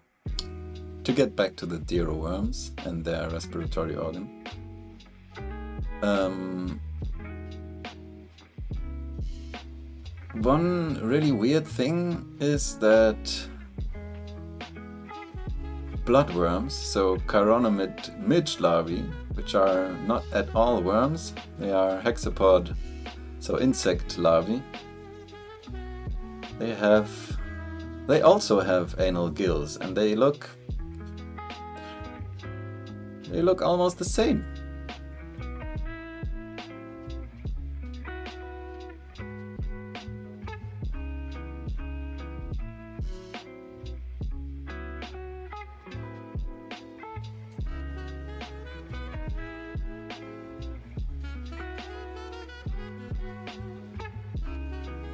get back to the deer worms and their respiratory organ, one really weird thing is that bloodworms, so chironomid midge larvae, which are not at all worms, they are hexapod, so insect larvae, they also have anal gills, and they look almost the same.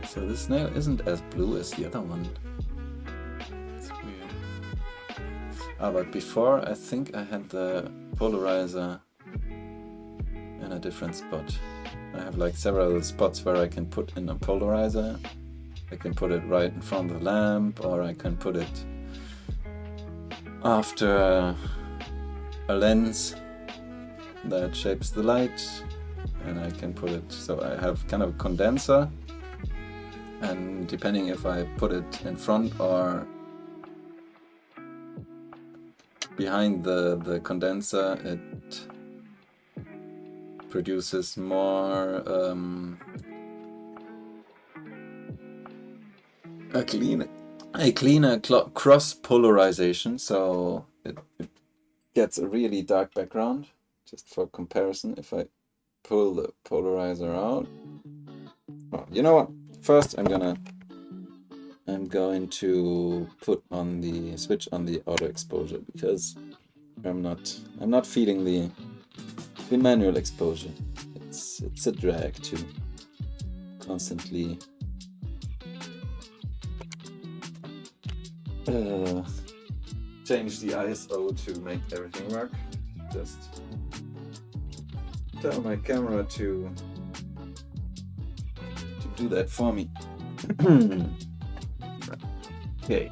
So this snail isn't as blue as the other one. It's weird. But before I think I had the polarizer in a different spot. I have like several spots where I can put in a polarizer. I can put it right in front of the lamp, or I can put it after a lens that shapes the light, and I can put it, so I have kind of a condenser. And depending if I put it in front or behind the condenser, it produces more a cleaner cross polarization, so it gets a really dark background. Just for comparison, if I pull the polarizer out, well, you know what? First, I'm going to put on the switch on the auto exposure, because I'm not feeling the manual exposure. It's a drag to constantly change the ISO to make everything work. Just tell my camera to do that for me. Okay.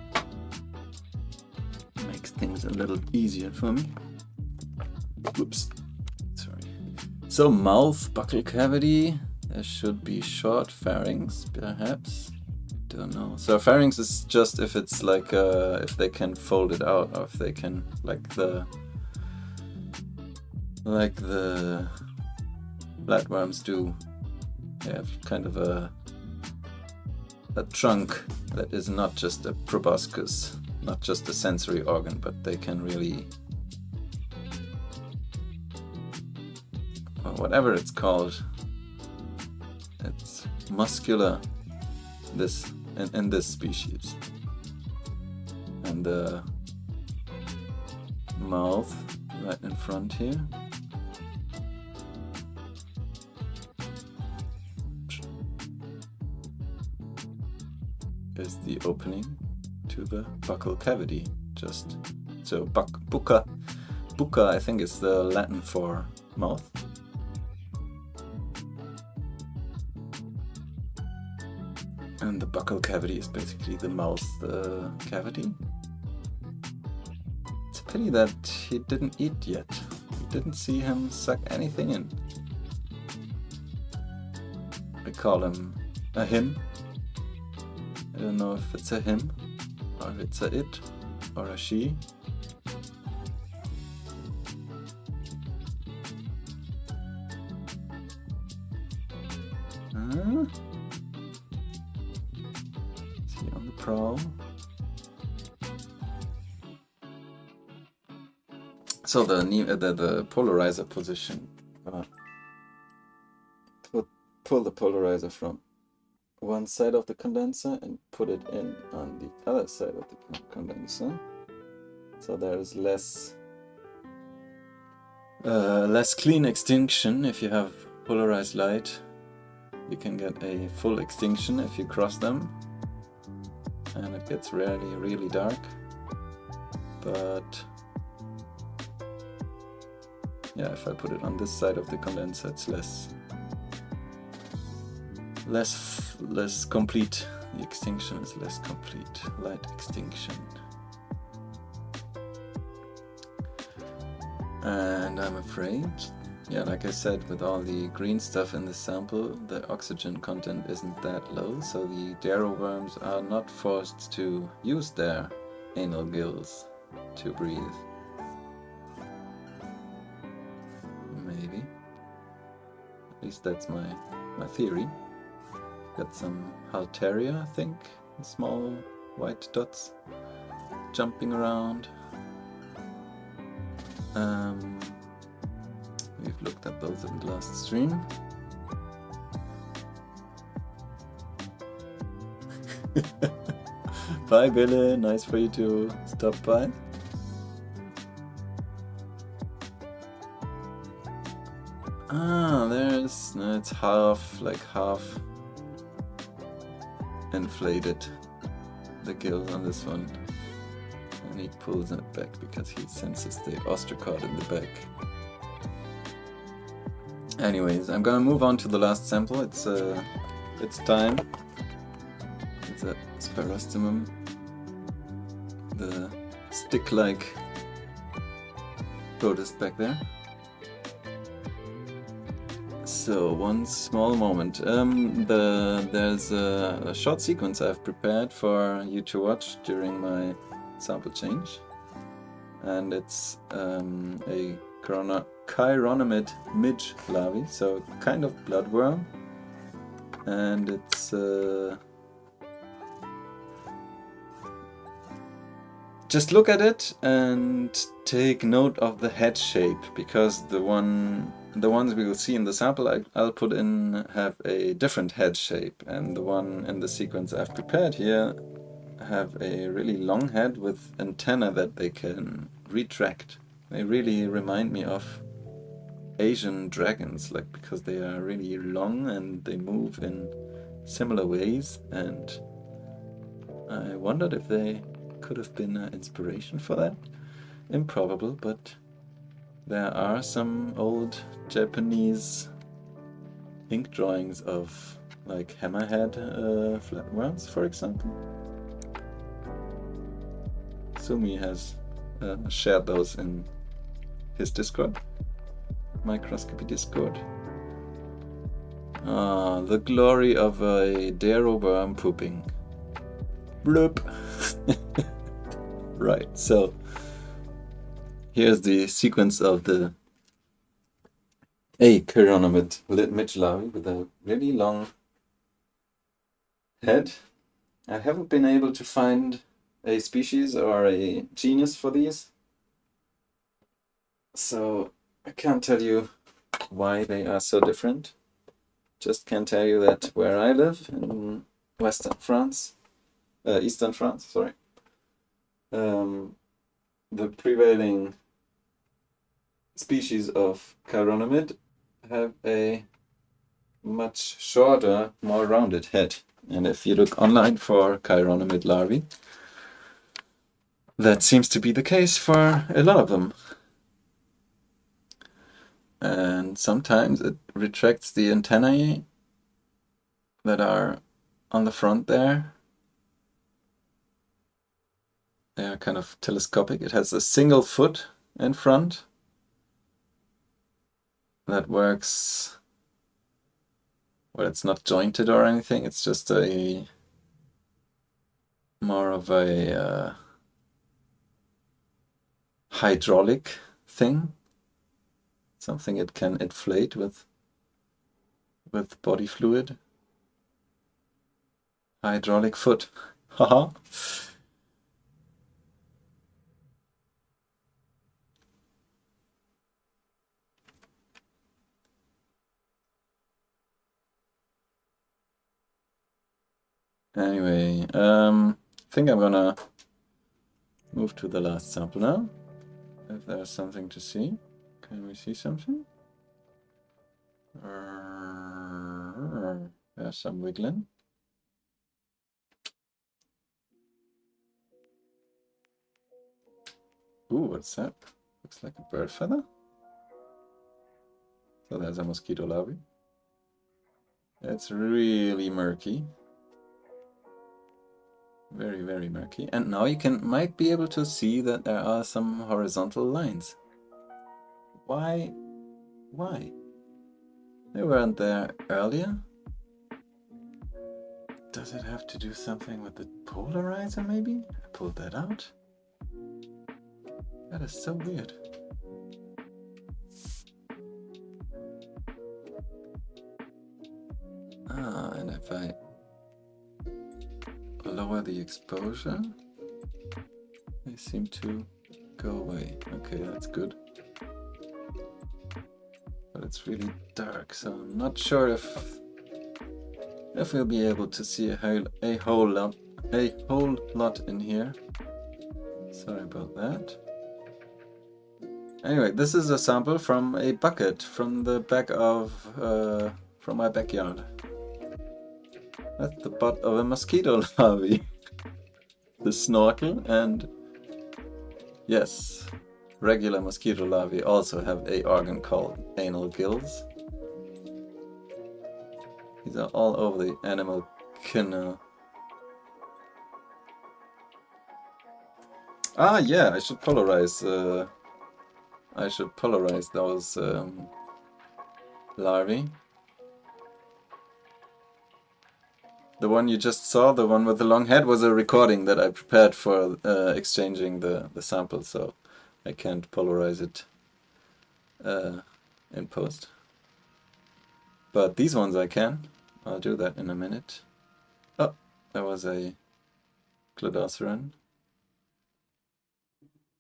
Makes things a little easier for me. Whoops. Sorry. So mouth, buccal cavity. There should be short pharynx, perhaps. Don't know. So pharynx is just if it's like if they can fold it out, or if they can like the flatworms do. They have kind of a trunk that is not just a proboscis, not just a sensory organ, but they can really, or whatever it's called, it's muscular in this species. And the mouth right in front here. Is the opening to the buccal cavity. Just so bucca I think is the Latin for mouth. And the buccal cavity is basically the mouth cavity. Pity that he didn't eat yet. We didn't see him suck anything in. I call him a him. I don't know if it's a him, or if it's a it, or a she. Is he on the prowl? So the polarizer position. Pull the polarizer from one side of the condenser and put it in on the other side of the condenser. So there is less clean extinction if you have polarized light. You can get a full extinction if you cross them, and it gets really dark. But yeah, if I put it on this side of the condenser, it's less complete. The extinction is less complete. Light extinction. And I'm afraid, yeah, like I said, with all the green stuff in the sample, the oxygen content isn't that low, so the darrow worms are not forced to use their anal gills to breathe. Maybe. At least that's my theory. Got some halteria, I think, small white dots jumping around. We've looked at those in the last stream. Bye, Billy. Nice for you to stop by. It's half inflated, the gills on this one, and he pulls it back because he senses the ostracod in the back. Anyways, I'm gonna move on to the last sample. It's time. It's a sparostemum, the stick-like protist back there. So, one small moment. There's a short sequence I've prepared for you to watch during my sample change. And it's a chironomid midge larvae, so kind of bloodworm. And it's just look at it and take note of the head shape, because the ones we will see in the sample I'll put in have a different head shape, and the one in the sequence I've prepared here have a really long head with antenna that they can retract. They really remind me of Asian dragons, because they are really long and they move in similar ways, and I wondered if they could have been an inspiration for that. Improbable, but there are some old Japanese ink drawings of hammerhead flatworms, for example. Sumi has shared those in his Discord, microscopy Discord. The glory of a darrow worm pooping. Bloop. Right, so here's the sequence of the chironomid midge larvae with a really long head. I haven't been able to find a species or a genus for these, so I can't tell you why they are so different. Just can tell you that where I live in Eastern France, the prevailing species of chironomid have a much shorter, more rounded head. And if you look online for chironomid larvae, that seems to be the case for a lot of them. And sometimes it retracts the antennae that are on the front there. they are kind of telescopic. It has a single foot in front that works. Well, it's not jointed or anything. It's just a more of a hydraulic thing. Something it can inflate with body fluid. Hydraulic foot. Haha. Anyway, I think I'm gonna move to the last sample now. If there's something to see. Can we see something? There's some wiggling. Ooh, what's that? Looks like a bird feather. So there's a mosquito larvae. It's really murky. Very, very murky. And now you might be able to see that there are some horizontal lines. Why? Why? They weren't there earlier. Does it have to do something with the polarizer, maybe? I pulled that out. That is so weird. Ah, and if I lower the exposure, they seem to go away. Okay, that's good. But it's really dark, so I'm not sure if we'll be able to see a whole lot in here. Sorry about that. Anyway, this is a sample from a bucket from the back of from my backyard. That's the butt of a mosquito larvae. The snorkel, and yes, regular mosquito larvae also have an organ called anal gills. These are all over the animal kingdom. Ah, yeah, I should polarize. Those larvae. The one you just saw, the one with the long head, was a recording that I prepared for exchanging the sample, so I can't polarize it in post. But these ones I can. I'll do that in a minute. Oh, there was a Cladoceran.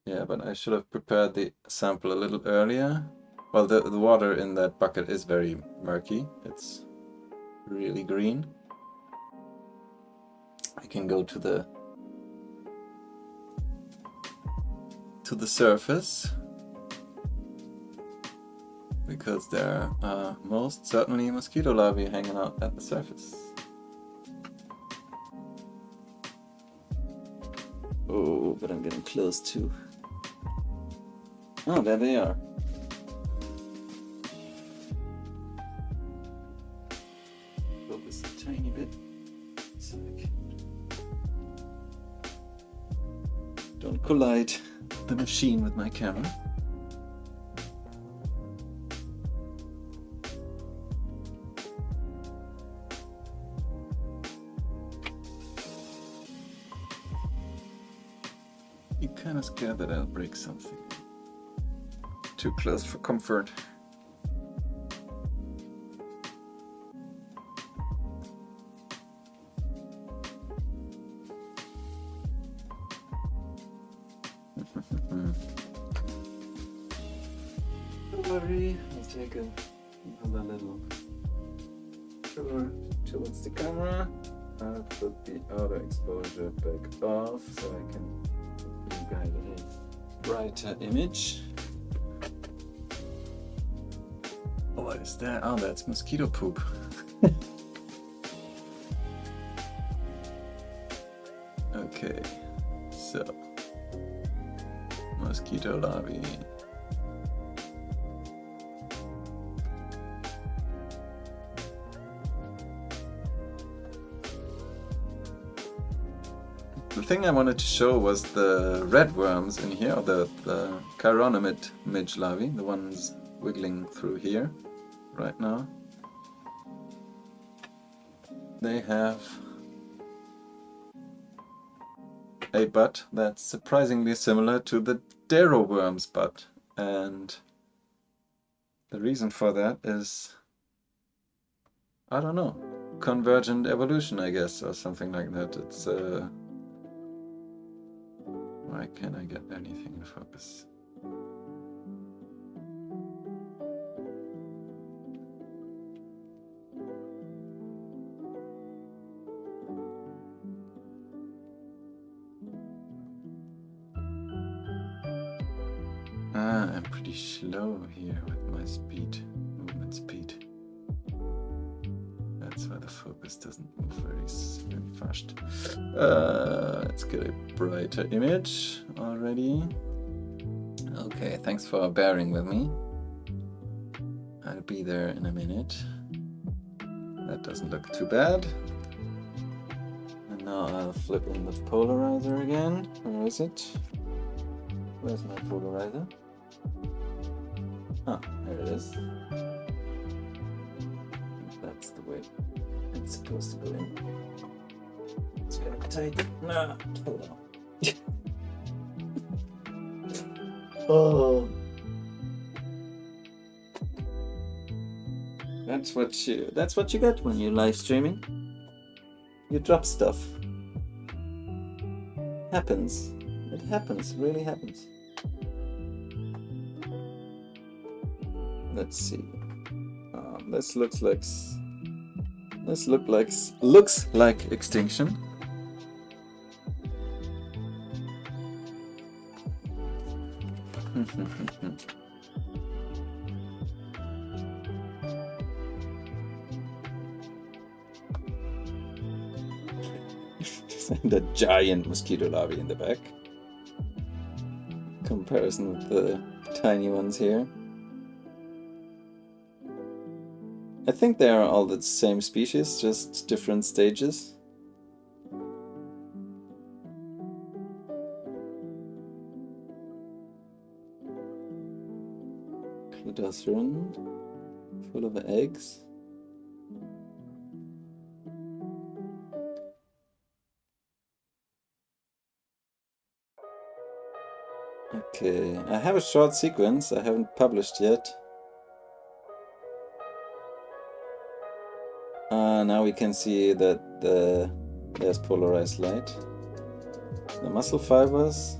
Yeah, but I should have prepared the sample a little earlier. Well, the water in that bucket is very murky. It's really green. I can go to the surface, because there are most certainly mosquito larvae hanging out at the surface. Oh, but I'm getting close too. Oh, there they are. Focus a tiny bit. So I can... Don't collide the machine with my camera. I'm kind of scared that I'll break something. Too close for comfort. Don't worry, I'll take another little tour towards the camera. I'll put the outer exposure back off so I can give you guys a little brighter image. What is that? Oh, that's mosquito poop. Okay, so mosquito larvae. The thing I wanted to show was the red worms in here, or the chironomid midge larvae, the ones wiggling through here right now. They have a butt that's surprisingly similar to the Darrow worm's butt, and the reason for that is, I don't know, convergent evolution, I guess, or something like that. It's why can't I get anything in focus? I'm pretty slow here with my speed, movement speed. That's why the focus doesn't move very fast. Let's get a brighter image already. Okay, thanks for bearing with me. I'll be there in a minute. That doesn't look too bad. And now I'll flip in the polarizer again. Where is it? Where's my polarizer? Ah, there it is. That's the way it's supposed to go in. It's gonna be tight. Nah, hold on. Oh. That's what you get when you're live streaming. You drop stuff. Happens. It happens, really happens. Let's see. This looks like extinction. The giant mosquito larvae in the back. Comparison with the tiny ones here. I think they are all the same species, just different stages. Cladostron, full of eggs. Okay, I have a short sequence I haven't published yet. Now we can see that there's polarized light. The muscle fibers,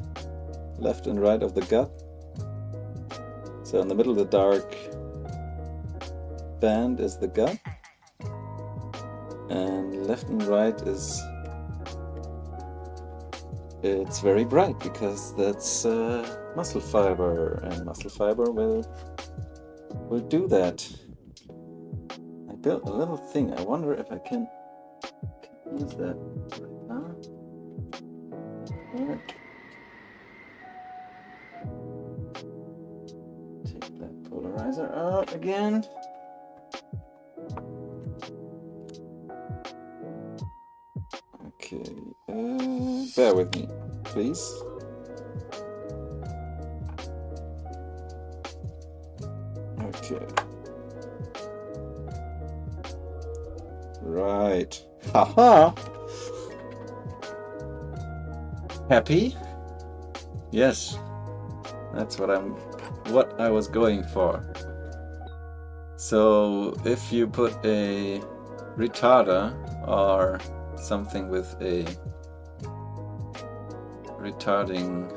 left and right of the gut. So in the middle of the dark band is the gut. And left and right is... it's very bright because that's muscle fiber, and muscle fiber will do that. I built a little thing. I wonder if I can use that right now. Right. Take that polarizer out again. Okay, bear with me, please. Okay. Right. Haha! Happy? Yes. That's what I was going for. So if you put a retarder or something with a retarding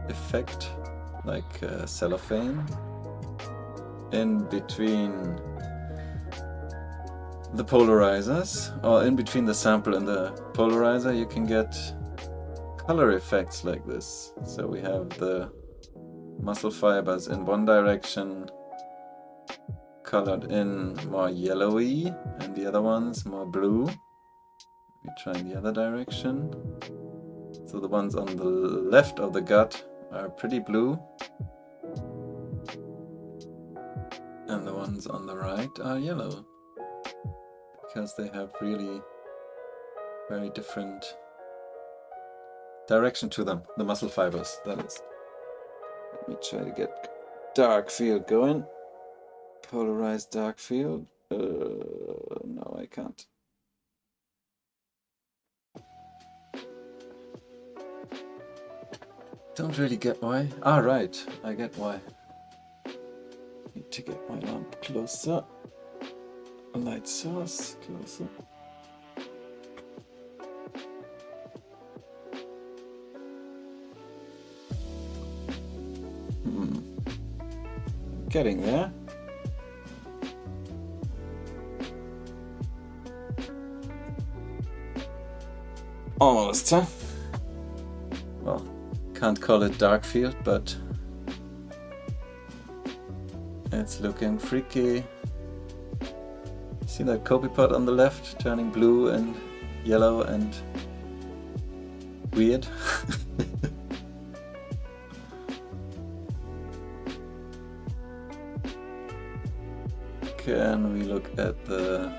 effect, like cellophane, in between the polarizers, or in between the sample and the polarizer, you can get color effects like this. So we have the muscle fibers in one direction colored in more yellowy, and the other ones more blue. We try in the other direction. So the ones on the left of the gut are pretty blue, and the ones on the right are yellow, because they have really very different direction to them, the muscle fibers, that is. Let me try to get dark field going. Polarized dark field. No, I can't. Don't really get why. Ah, right, I get why. Need to get my lamp closer. Light source closer. Getting there. Almost, huh? Well, can't call it dark field, but it's looking freaky. See that copepod on the left turning blue and yellow and weird? Can we look at the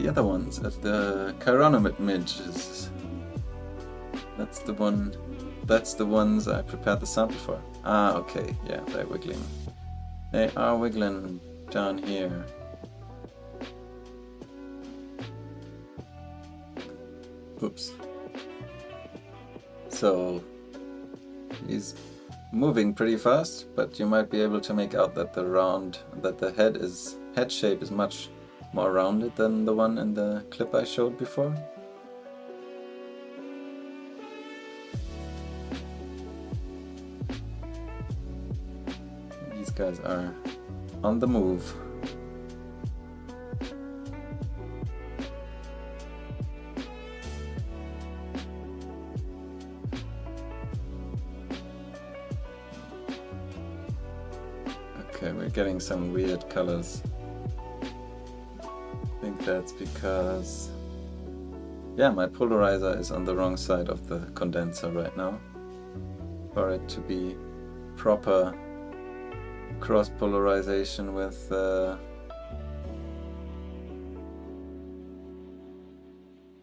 other ones, at the chironomid midges? That's the ones I prepared the sample for. Ah, okay, yeah, they're wiggling. They are wiggling down here. Oops. So he's moving pretty fast, but you might be able to make out that the head shape is much more rounded than the one in the clip I showed before. These guys are on the move. Okay, we're getting some weird colors. I think that's because, yeah, my polarizer is on the wrong side of the condenser right now. For it to be proper cross polarization with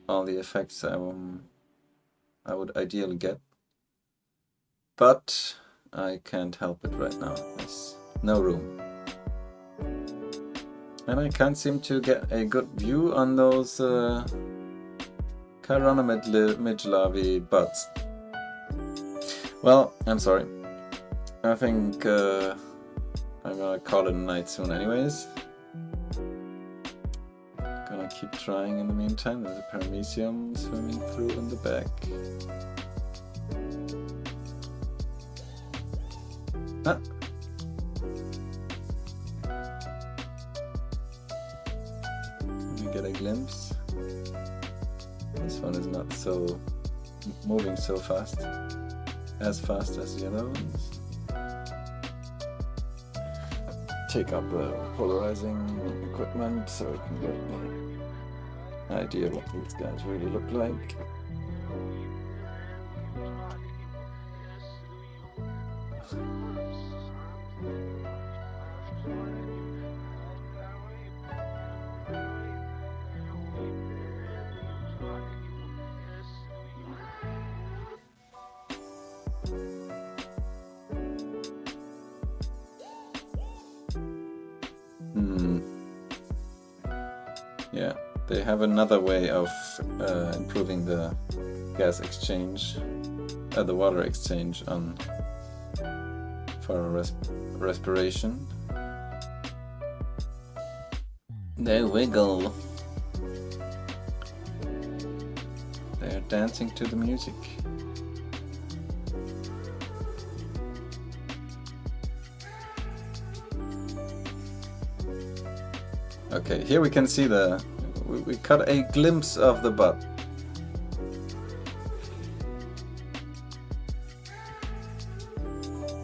all the effects I would ideally get, but I can't help it right now. There's no room. And I can't seem to get a good view on those chironomid midge larvae buds. Well, I'm sorry. I think I'm gonna call it a night soon anyways. Gonna keep trying in the meantime. There's a paramecium swimming through in the back. Ah. Get a glimpse. This one is not so moving so fast, as fast as the other ones. Take up the polarizing equipment so I can get an idea what these guys really look like. Yeah, they have another way of improving the gas exchange, the water exchange for respiration. They wiggle. They're dancing to the music. Okay, here we can see we cut a glimpse of the butt.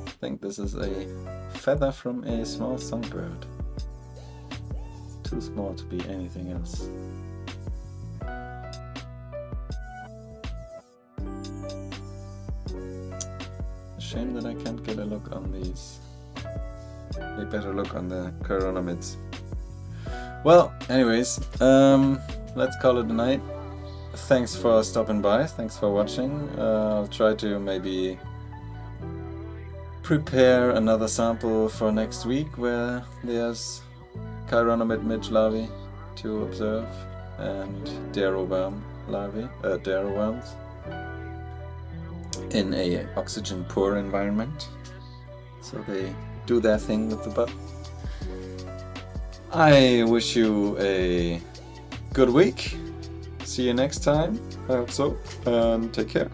I think this is a feather from a small songbird. It's too small to be anything else. A shame that I can't get a look on these. A better look on the chironomids. Well, anyways, let's call it a night. thanks for stopping by, thanks for watching. I'll try to maybe prepare another sample for next week where there's chironomid midge larvae to observe and darrowworm larvae, darrowworms in a oxygen poor environment. So they do their thing with the bud. I wish you a good week. See you next time, I hope so, and take care.